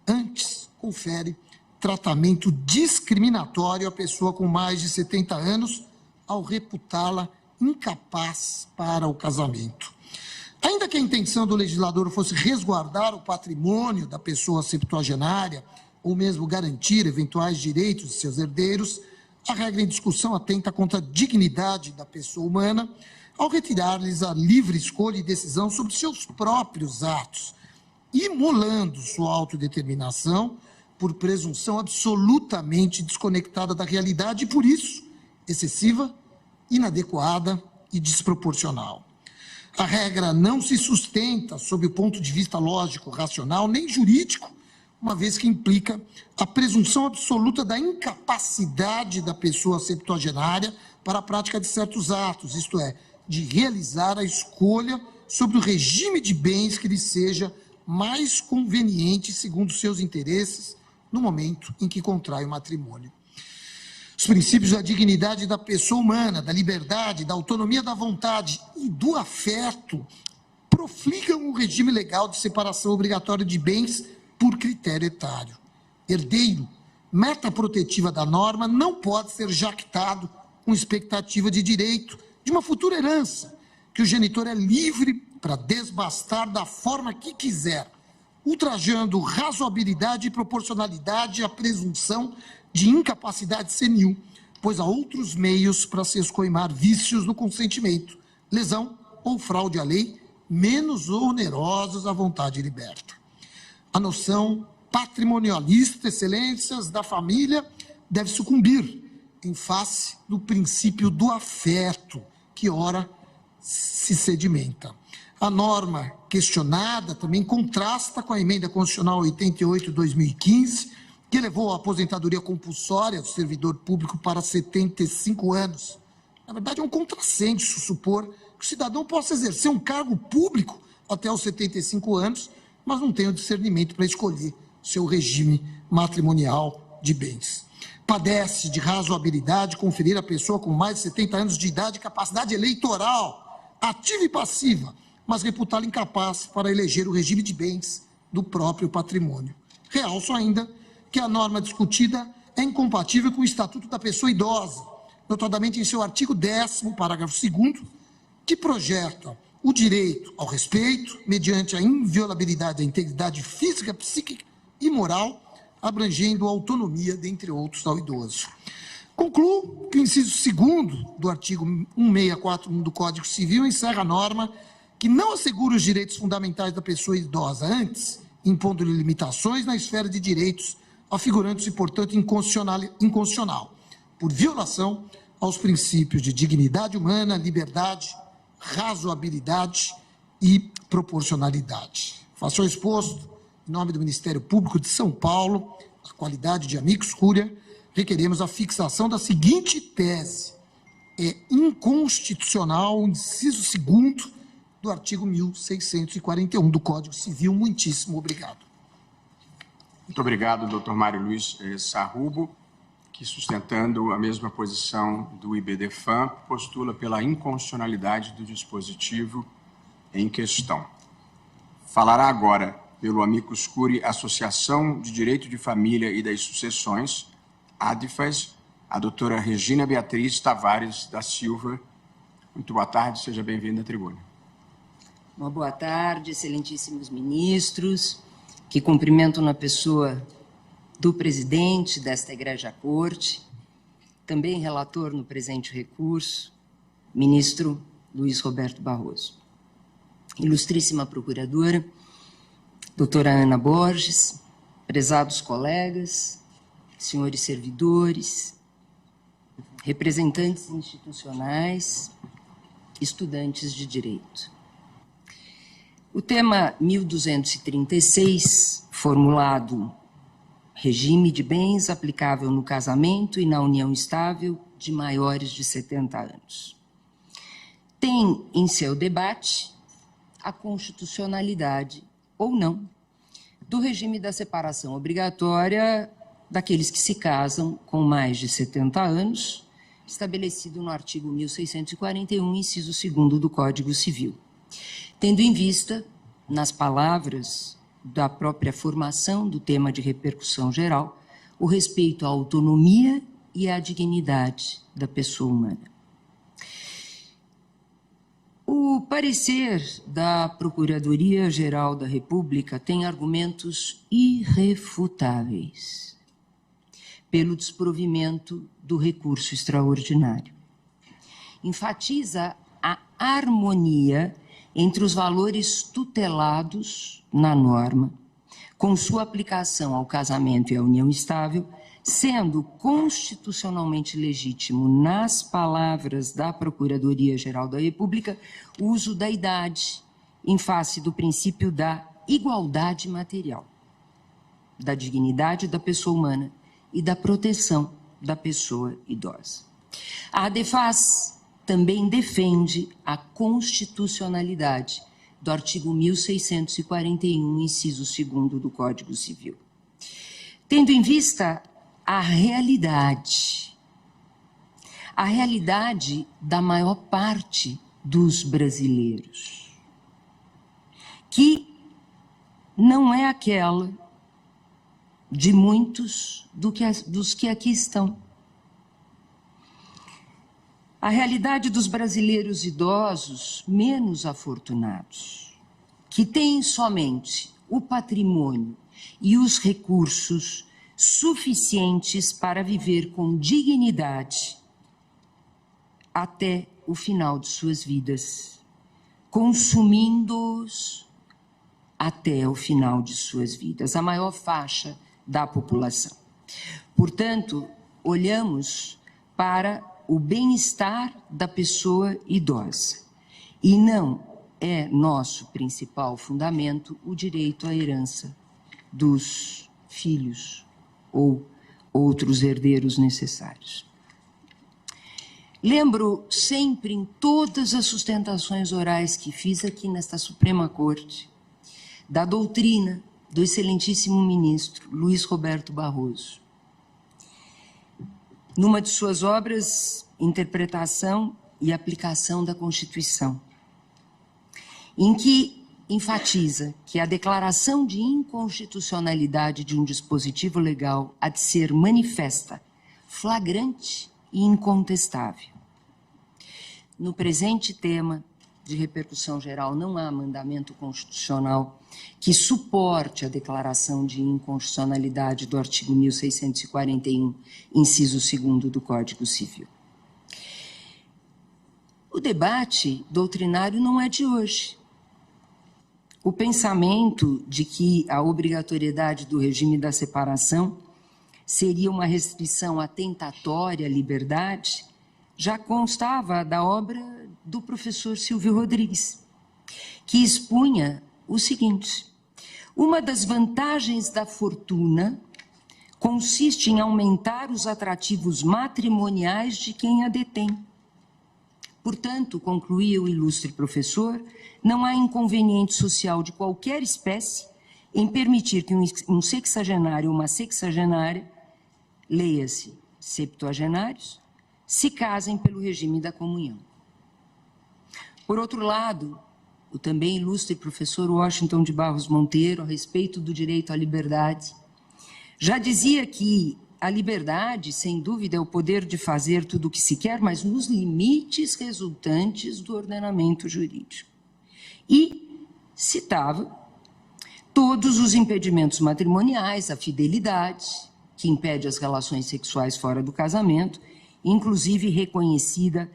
[SPEAKER 5] antes confere tratamento discriminatório à pessoa com mais de 70 anos ao reputá-la incapaz para o casamento. Ainda que a intenção do legislador fosse resguardar o patrimônio da pessoa septuagenária, ou mesmo garantir eventuais direitos de seus herdeiros, a regra em discussão atenta contra a dignidade da pessoa humana ao retirar-lhes a livre escolha e decisão sobre seus próprios atos, imolando sua autodeterminação por presunção absolutamente desconectada da realidade e, por isso, excessiva, inadequada e desproporcional. A regra não se sustenta sob o ponto de vista lógico, racional, nem jurídico, uma vez que implica a presunção absoluta da incapacidade da pessoa septuagenária para a prática de certos atos, isto é, de realizar a escolha sobre o regime de bens que lhe seja mais conveniente segundo seus interesses no momento em que contrai o matrimônio. Os princípios da dignidade da pessoa humana, da liberdade, da autonomia da vontade e do afeto profligam o regime legal de separação obrigatória de bens por critério etário. Herdeiro, meta protetiva da norma, não pode ser jactado com expectativa de direito de uma futura herança, que o genitor é livre para desbastar da forma que quiser, ultrajando razoabilidade e proporcionalidade à presunção de incapacidade senil, pois há outros meios para se escoimar vícios no consentimento, lesão ou fraude à lei, menos onerosos à vontade liberta. A noção patrimonialista, excelências da família, deve sucumbir em face do princípio do afeto, que ora se sedimenta. A norma questionada também contrasta com a emenda constitucional 88/2015, que elevou a aposentadoria compulsória do servidor público para 75 anos. Na verdade, é um contrassenso supor que o cidadão possa exercer um cargo público até os 75 anos, mas não tenha o discernimento para escolher seu regime matrimonial de bens. Padece de razoabilidade conferir à pessoa com mais de 70 anos de idade capacidade eleitoral, ativa e passiva, mas reputá-la incapaz para eleger o regime de bens do próprio patrimônio. Realço ainda que a norma discutida é incompatível com o Estatuto da Pessoa Idosa, notadamente em seu artigo 10º, parágrafo 2º, que projeta o direito ao respeito, mediante a inviolabilidade da integridade física, psíquica e moral, abrangendo a autonomia, dentre outros, ao idoso. Concluo que o inciso 2º do artigo 1641 do Código Civil encerra a norma que não assegura os direitos fundamentais da pessoa idosa, antes impondo-lhe limitações na esfera de direitos, afigurando-se, portanto, inconstitucional, por violação aos princípios de dignidade humana, liberdade, razoabilidade e proporcionalidade. Faço ao exposto, em nome do Ministério Público de São Paulo, a qualidade de amicus curiae, requeremos a fixação da seguinte tese: é inconstitucional o inciso 2º do artigo 1641 do Código Civil. Muitíssimo obrigado.
[SPEAKER 1] Muito obrigado, doutor Mário Luiz Sarrubo, que, sustentando a mesma posição do IBDFAM, postula pela inconstitucionalidade do dispositivo em questão. Falará agora, pelo amicus curiae Associação de Direito de Família e das Sucessões, ADFAS, a doutora Regina Beatriz Tavares da Silva. Muito boa tarde, seja bem-vinda à tribuna.
[SPEAKER 6] Uma boa tarde, excelentíssimos ministros, que cumprimento na pessoa do presidente desta Egrégia Corte, também relator no presente recurso, ministro Luiz Roberto Barroso. Ilustríssima procuradora, doutora Ana Borges, prezados colegas, senhores servidores, representantes institucionais, estudantes de direito. O tema 1236, formulado regime de bens aplicável no casamento e na união estável de maiores de 70 anos, tem em seu debate a constitucionalidade ou não do regime da separação obrigatória daqueles que se casam com mais de 70 anos, estabelecido no artigo 1641, inciso 2º do Código Civil, tendo em vista, nas palavras da própria formação do tema de repercussão geral, o respeito à autonomia e à dignidade da pessoa humana. O parecer da Procuradoria-Geral da República tem argumentos irrefutáveis pelo desprovimento do recurso extraordinário. Enfatiza a harmonia entre os valores tutelados na norma, com sua aplicação ao casamento e à união estável, sendo constitucionalmente legítimo, nas palavras da Procuradoria-Geral da República, o uso da idade em face do princípio da igualdade material, da dignidade da pessoa humana e da proteção da pessoa idosa. A ADFAS também defende a constitucionalidade do artigo 1641, inciso 2º do Código Civil. Tendo em vista a realidade da maior parte dos brasileiros, que não é aquela de muitos dos que aqui estão. A realidade dos brasileiros idosos menos afortunados, que têm somente o patrimônio e os recursos suficientes para viver com dignidade até o final de suas vidas, consumindo-os até o final de suas vidas, a maior faixa da população. Portanto, olhamos para o bem-estar da pessoa idosa e não é nosso principal fundamento o direito à herança dos filhos ou outros herdeiros necessários. Lembro sempre, em todas as sustentações orais que fiz aqui nesta Suprema Corte, da doutrina do excelentíssimo ministro Luiz Roberto Barroso. Numa de suas obras, Interpretação e Aplicação da Constituição, em que enfatiza que a declaração de inconstitucionalidade de um dispositivo legal há de ser manifesta, flagrante e incontestável. No presente tema de repercussão geral, não há mandamento constitucional que suporte a declaração de inconstitucionalidade do artigo 1641, inciso 2º do Código Civil. O debate doutrinário não é de hoje. O pensamento de que a obrigatoriedade do regime da separação seria uma restrição atentatória à liberdade já constava da obra do professor Silvio Rodrigues, que expunha o seguinte: uma das vantagens da fortuna consiste em aumentar os atrativos matrimoniais de quem a detém. Portanto, concluía o ilustre professor, não há inconveniente social de qualquer espécie em permitir que um sexagenário ou uma sexagenária, leia-se septuagenários, se casem pelo regime da comunhão. Por outro lado, o também ilustre professor Washington de Barros Monteiro, a respeito do direito à liberdade, já dizia que a liberdade, sem dúvida, é o poder de fazer tudo o que se quer, mas nos limites resultantes do ordenamento jurídico. E citava todos os impedimentos matrimoniais, a fidelidade, que impede as relações sexuais fora do casamento, inclusive reconhecida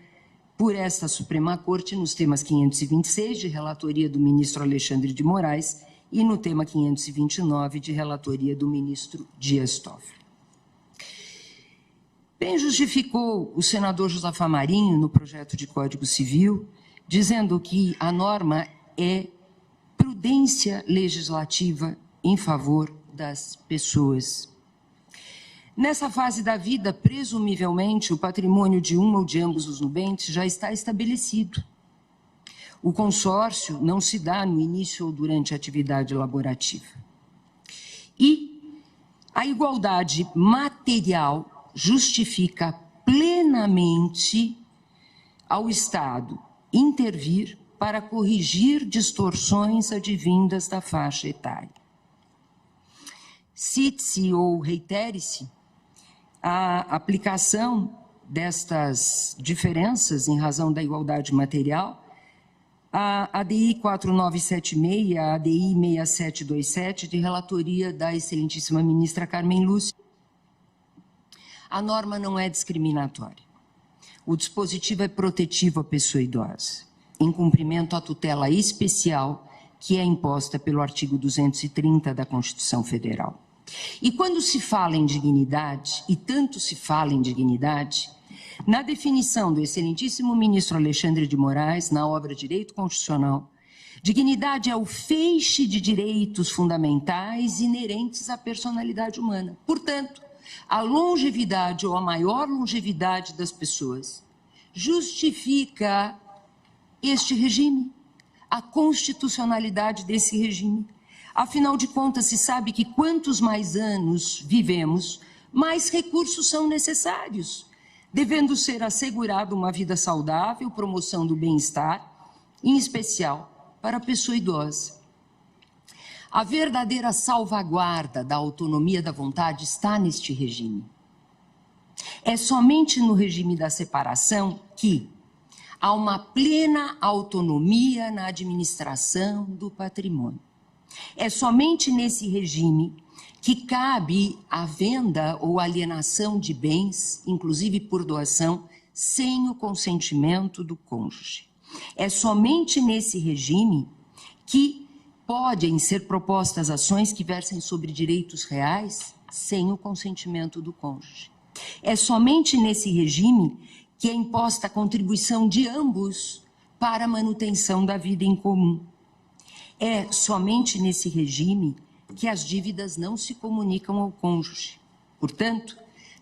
[SPEAKER 6] por esta Suprema Corte nos temas 526, de relatoria do ministro Alexandre de Moraes, e no tema 529, de relatoria do ministro Dias Toffoli. Bem justificou o senador Josafá Marinho no projeto de Código Civil, dizendo que a norma é prudência legislativa em favor das pessoas. Nessa fase da vida, presumivelmente, o patrimônio de um ou de ambos os nubentes já está estabelecido. O consórcio não se dá no início ou durante a atividade laborativa. E a igualdade material justifica plenamente ao Estado intervir para corrigir distorções advindas da faixa etária. Cite-se ou reitere-se a aplicação destas diferenças em razão da igualdade material, a ADI 4976, a ADI 6727, de relatoria da excelentíssima ministra Carmen Lúcia. A norma não é discriminatória. O dispositivo é protetivo à pessoa idosa, em cumprimento à tutela especial que é imposta pelo artigo 230 da Constituição Federal. E quando se fala em dignidade, e tanto se fala em dignidade, na definição do excelentíssimo ministro Alexandre de Moraes, na obra Direito Constitucional, dignidade é o feixe de direitos fundamentais inerentes à personalidade humana. Portanto, a longevidade ou a maior longevidade das pessoas justifica este regime, a constitucionalidade desse regime. Afinal de contas, se sabe que quantos mais anos vivemos, mais recursos são necessários, devendo ser assegurada uma vida saudável, promoção do bem-estar, em especial para a pessoa idosa. A verdadeira salvaguarda da autonomia da vontade está neste regime. É somente no regime da separação que há uma plena autonomia na administração do patrimônio. É somente nesse regime que cabe a venda ou alienação de bens, inclusive por doação, sem o consentimento do cônjuge. É somente nesse regime que podem ser propostas ações que versem sobre direitos reais sem o consentimento do cônjuge. É somente nesse regime que é imposta a contribuição de ambos para a manutenção da vida em comum. É somente nesse regime que as dívidas não se comunicam ao cônjuge. Portanto,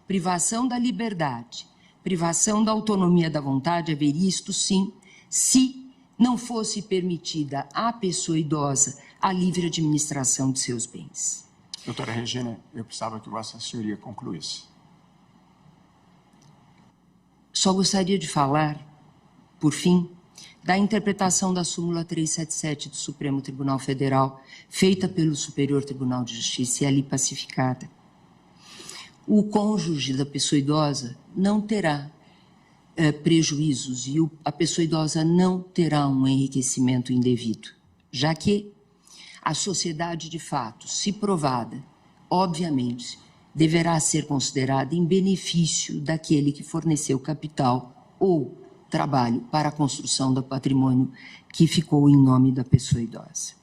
[SPEAKER 6] privação da liberdade, privação da autonomia da vontade haveria isto sim, se não fosse permitida à pessoa idosa a livre administração de seus bens.
[SPEAKER 1] Doutora Regina, eu precisava que Vossa Senhoria concluísse.
[SPEAKER 6] Só gostaria de falar, por fim, da interpretação da súmula 377 do Supremo Tribunal Federal, feita pelo Superior Tribunal de Justiça e ali pacificada. O cônjuge da pessoa idosa não terá prejuízos e a pessoa idosa não terá um enriquecimento indevido, já que a sociedade de fato, se provada, obviamente, deverá ser considerada em benefício daquele que forneceu capital ou trabalho para a construção do patrimônio que ficou em nome da pessoa idosa.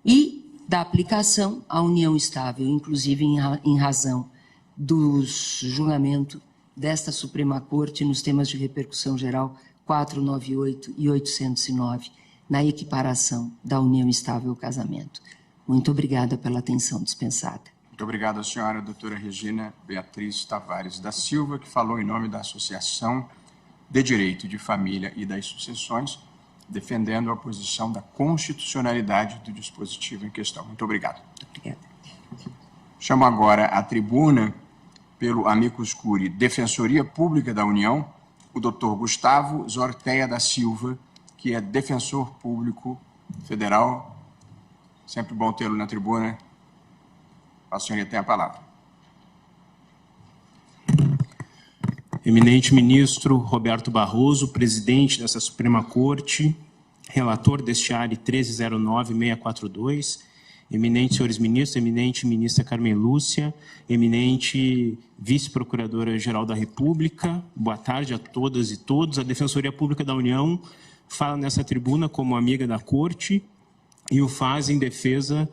[SPEAKER 6] E da aplicação à união estável, inclusive em razão do julgamento desta Suprema Corte nos temas de repercussão geral 498 e 809, na equiparação da união estável ao casamento. Muito obrigada pela atenção dispensada.
[SPEAKER 1] Muito obrigado à senhora doutora Regina Beatriz Tavares da Silva, que falou em nome da Associação de Direito de Família e das Sucessões, defendendo a posição da constitucionalidade do dispositivo em questão. Muito obrigado.
[SPEAKER 6] Obrigada.
[SPEAKER 1] Chamo agora à tribuna, pelo amicus curiae Defensoria Pública da União, o doutor Gustavo Zorteia da Silva, que é defensor público federal. Sempre bom tê-lo na tribuna. A senhoria tem a palavra.
[SPEAKER 7] Eminente ministro Roberto Barroso, presidente dessa Suprema Corte, relator deste ARE 1309-642, eminentes senhores ministros, eminente ministra Carmen Lúcia, eminente vice-procuradora-geral da República, boa tarde a todas e todos. A Defensoria Pública da União fala nessa tribuna como amiga da Corte e o faz em defesa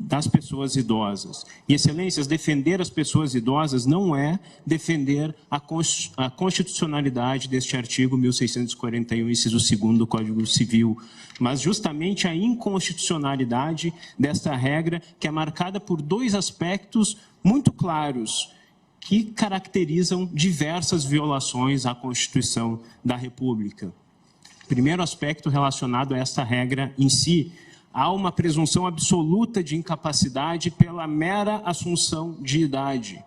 [SPEAKER 7] das pessoas idosas. E, excelências, defender as pessoas idosas não é defender a constitucionalidade deste artigo 1641, inciso 2º do Código Civil, mas justamente a inconstitucionalidade desta regra, que é marcada por dois aspectos muito claros, que caracterizam diversas violações à Constituição da República. Primeiro aspecto relacionado a esta regra em si: há uma presunção absoluta de incapacidade pela mera assunção de idade.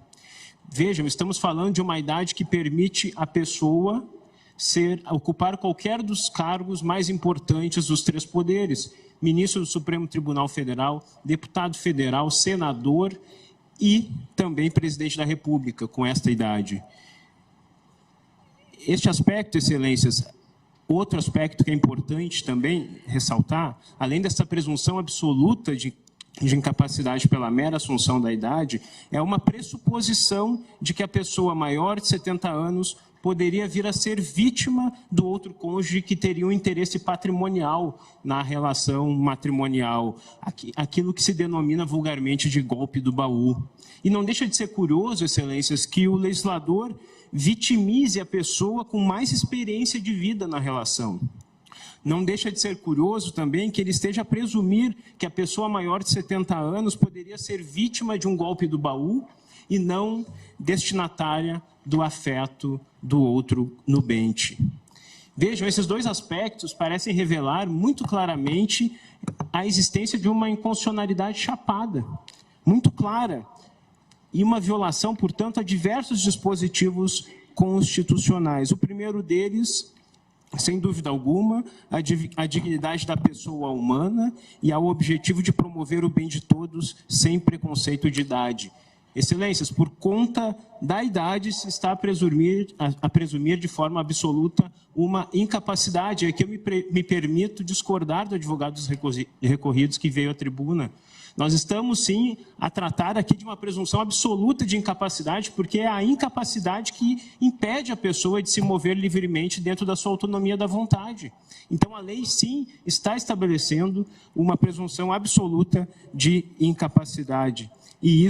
[SPEAKER 7] Vejam, estamos falando de uma idade que permite a pessoa ocupar qualquer dos cargos mais importantes dos três poderes: ministro do Supremo Tribunal Federal, deputado federal, senador e também presidente da República com esta idade. Este aspecto, excelências, outro aspecto que é importante também ressaltar, além dessa presunção absoluta de incapacidade pela mera assunção da idade, é uma pressuposição de que a pessoa maior de 70 anos poderia vir a ser vítima do outro cônjuge que teria um interesse patrimonial na relação matrimonial, aquilo que se denomina vulgarmente de golpe do baú. E não deixa de ser curioso, excelências, que o legislador vitimize a pessoa com mais experiência de vida na relação. Não deixa de ser curioso também que ele esteja a presumir que a pessoa maior de 70 anos poderia ser vítima de um golpe do baú e não destinatária do afeto do outro nubente. Vejam, esses dois aspectos parecem revelar muito claramente a existência de uma inconstitucionalidade chapada, muito clara, e uma violação, portanto, a diversos dispositivos constitucionais. O primeiro deles, sem dúvida alguma, a dignidade da pessoa humana e ao objetivo de promover o bem de todos sem preconceito de idade. Excelências, por conta da idade se está a presumir de forma absoluta uma incapacidade. Aqui eu me permito discordar do advogado dos recorridos que veio à tribuna. Nós estamos, sim, a tratar aqui de uma presunção absoluta de incapacidade, porque é a incapacidade que impede a pessoa de se mover livremente dentro da sua autonomia da vontade. Então, a lei, sim, está estabelecendo uma presunção absoluta de incapacidade. E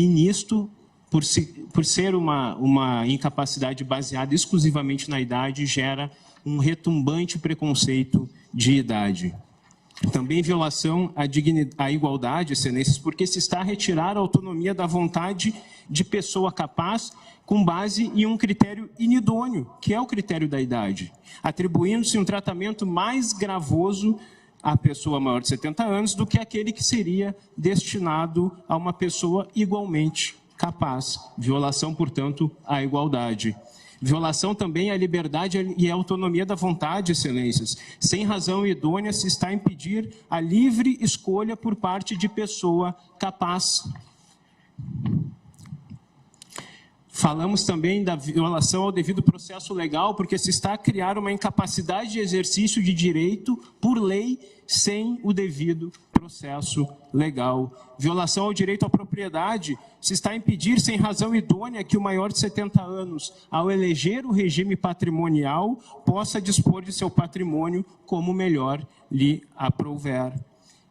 [SPEAKER 7] nisto, por ser uma incapacidade baseada exclusivamente na idade, gera um retumbante preconceito de idade. Também violação à igualdade, excelências, porque se está a retirar a autonomia da vontade de pessoa capaz com base em um critério inidôneo, que é o critério da idade, atribuindo-se um tratamento mais gravoso à pessoa maior de 70 anos do que aquele que seria destinado a uma pessoa igualmente capaz. Violação, portanto, à igualdade. Violação também à liberdade e à autonomia da vontade, excelências. Sem razão idônea se está a impedir a livre escolha por parte de pessoa capaz. Falamos também da violação ao devido processo legal, porque se está a criar uma incapacidade de exercício de direito por lei sem o devido processo legal. Violação ao direito à propriedade, se está a impedir sem razão idônea que o maior de 70 anos, ao eleger o regime patrimonial, possa dispor de seu patrimônio como melhor lhe aprouver.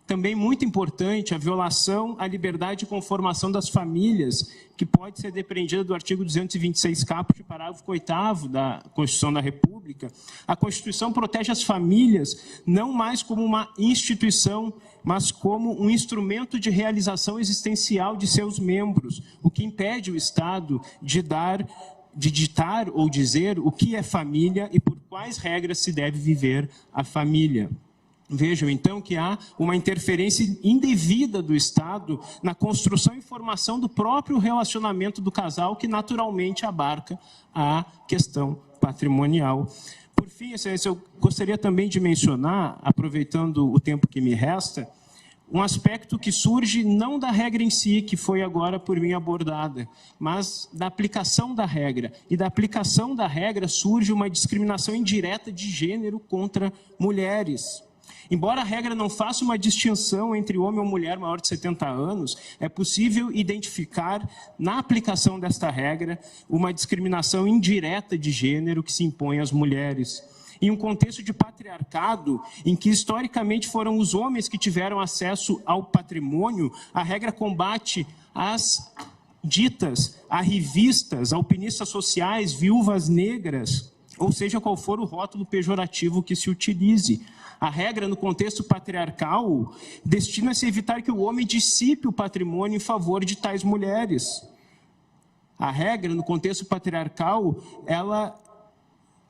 [SPEAKER 7] Também muito importante a violação à liberdade de conformação das famílias, que pode ser depreendida do artigo 226 caput, parágrafo 8º da Constituição da República. A Constituição protege as famílias não mais como uma instituição, mas como um instrumento de realização existencial de seus membros, o que impede o Estado de ditar ou dizer o que é família e por quais regras se deve viver a família. Vejam, então, que há uma interferência indevida do Estado na construção e formação do próprio relacionamento do casal, que naturalmente abarca a questão patrimonial. Por fim, excelência, eu gostaria também de mencionar, aproveitando o tempo que me resta, um aspecto que surge não da regra em si, que foi agora por mim abordada, mas da aplicação da regra. E da aplicação da regra surge uma discriminação indireta de gênero contra mulheres. Embora a regra não faça uma distinção entre homem ou mulher maior de 70 anos, é possível identificar, na aplicação desta regra, uma discriminação indireta de gênero que se impõe às mulheres. Em um contexto de patriarcado, em que historicamente foram os homens que tiveram acesso ao patrimônio, a regra combate as ditas arrivistas, alpinistas sociais, viúvas negras, ou seja, qual for o rótulo pejorativo que se utilize. A regra, no contexto patriarcal, destina-se a evitar que o homem dissipe o patrimônio em favor de tais mulheres. A regra, no contexto patriarcal, ela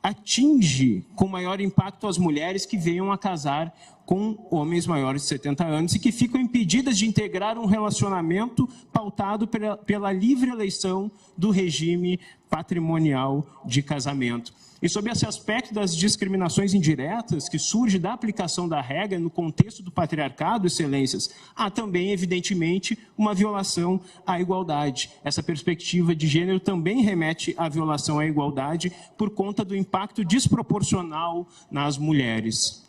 [SPEAKER 7] atinge com maior impacto as mulheres que venham a casar com homens maiores de 70 anos e que ficam impedidas de integrar um relacionamento pautado pela livre eleição do regime patrimonial de casamento. E sobre esse aspecto das discriminações indiretas que surge da aplicação da regra no contexto do patriarcado, excelências, há também, evidentemente, uma violação à igualdade. Essa perspectiva de gênero também remete à violação à igualdade por conta do impacto desproporcional nas mulheres.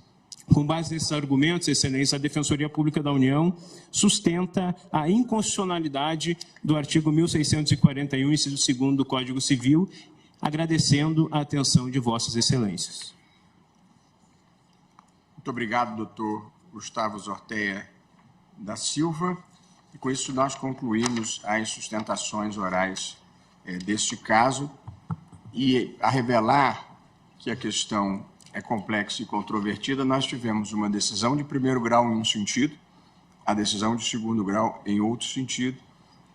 [SPEAKER 7] Com base nesses argumentos, excelência, a Defensoria Pública da União sustenta a inconstitucionalidade do artigo 1641, inciso 2º do Código Civil, agradecendo a atenção de vossas excelências.
[SPEAKER 1] Muito obrigado, doutor Gustavo Zorteia da Silva. E com isso nós concluímos as sustentações orais deste caso. E a revelar que a questão é complexa e controvertida, nós tivemos uma decisão de primeiro grau em um sentido, a decisão de segundo grau em outro sentido,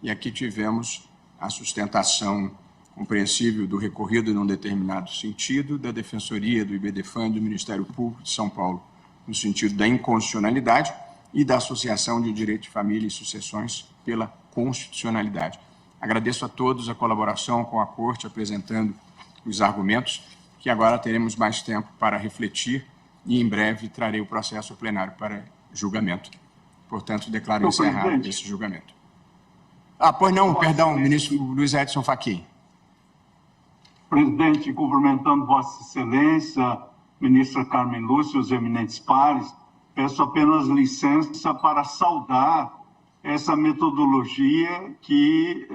[SPEAKER 1] e aqui tivemos a sustentação compreensível do recorrido num determinado sentido, da Defensoria, do IBDFAN, do Ministério Público de São Paulo, no sentido da inconstitucionalidade, e da Associação de Direito de Família e Sucessões pela constitucionalidade. Agradeço a todos a colaboração com a Corte, apresentando os argumentos, que agora teremos mais tempo para refletir e, em breve, trarei o processo ao plenário para julgamento. Portanto, declaro encerrado esse julgamento. Pois não, perdão, ministro Luiz Edson Fachin.
[SPEAKER 8] Presidente, cumprimentando Vossa Excelência, ministra Carmen Lúcia, os eminentes pares, peço apenas licença para saudar essa metodologia que,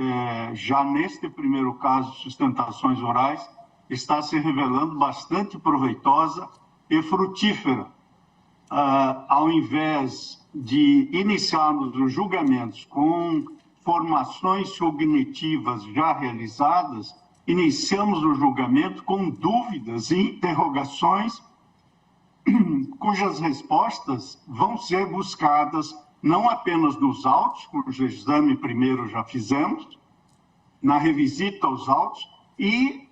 [SPEAKER 8] já neste primeiro caso, sustentações orais, está se revelando bastante proveitosa e frutífera. Ao invés de iniciarmos os julgamentos com formações cognitivas já realizadas, iniciamos o julgamento com dúvidas e interrogações cujas respostas vão ser buscadas não apenas nos autos, cujo exame primeiro já fizemos, na revisita aos autos, e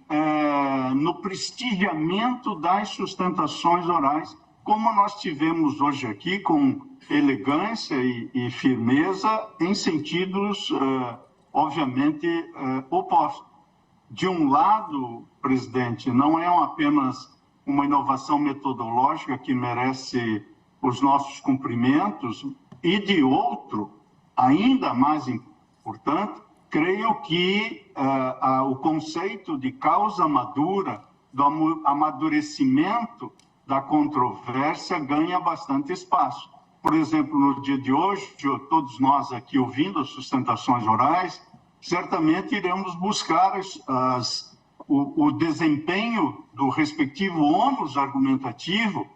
[SPEAKER 8] no prestigiamento das sustentações orais, como nós tivemos hoje aqui, com elegância e firmeza, em sentidos, obviamente, opostos. De um lado, presidente, não é apenas uma inovação metodológica que merece os nossos cumprimentos, e de outro, ainda mais importante, creio que o conceito de causa madura, do amadurecimento da controvérsia, ganha bastante espaço. Por exemplo, no dia de hoje, todos nós aqui ouvindo as sustentações orais, certamente iremos buscar o desempenho do respectivo ônus argumentativo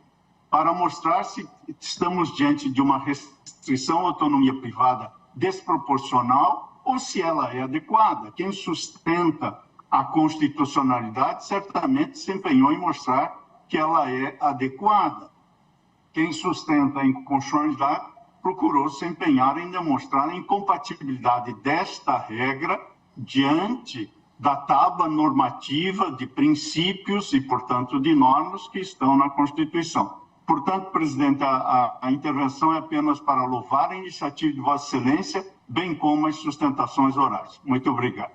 [SPEAKER 8] para mostrar se estamos diante de uma restrição à autonomia privada desproporcional ou se ela é adequada. Quem sustenta a constitucionalidade certamente se empenhou em mostrar que ela é adequada. Quem sustenta a inconstitucionalidade procurou se empenhar em demonstrar a incompatibilidade desta regra diante da tábua normativa de princípios e, portanto, de normas que estão na Constituição. Portanto, presidente, a intervenção é apenas para louvar a iniciativa de Vossa Excelência, bem como as sustentações orais. Muito obrigado.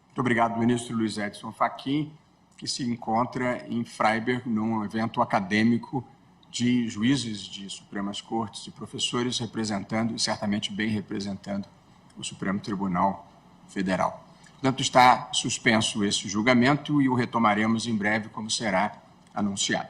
[SPEAKER 1] Muito obrigado, ministro Luiz Edson Fachin, que se encontra em Freiberg, num evento acadêmico de juízes de Supremas Cortes e professores representando, e certamente bem representando, o Supremo Tribunal Federal. Portanto, está suspenso esse julgamento e o retomaremos em breve, como será anunciado.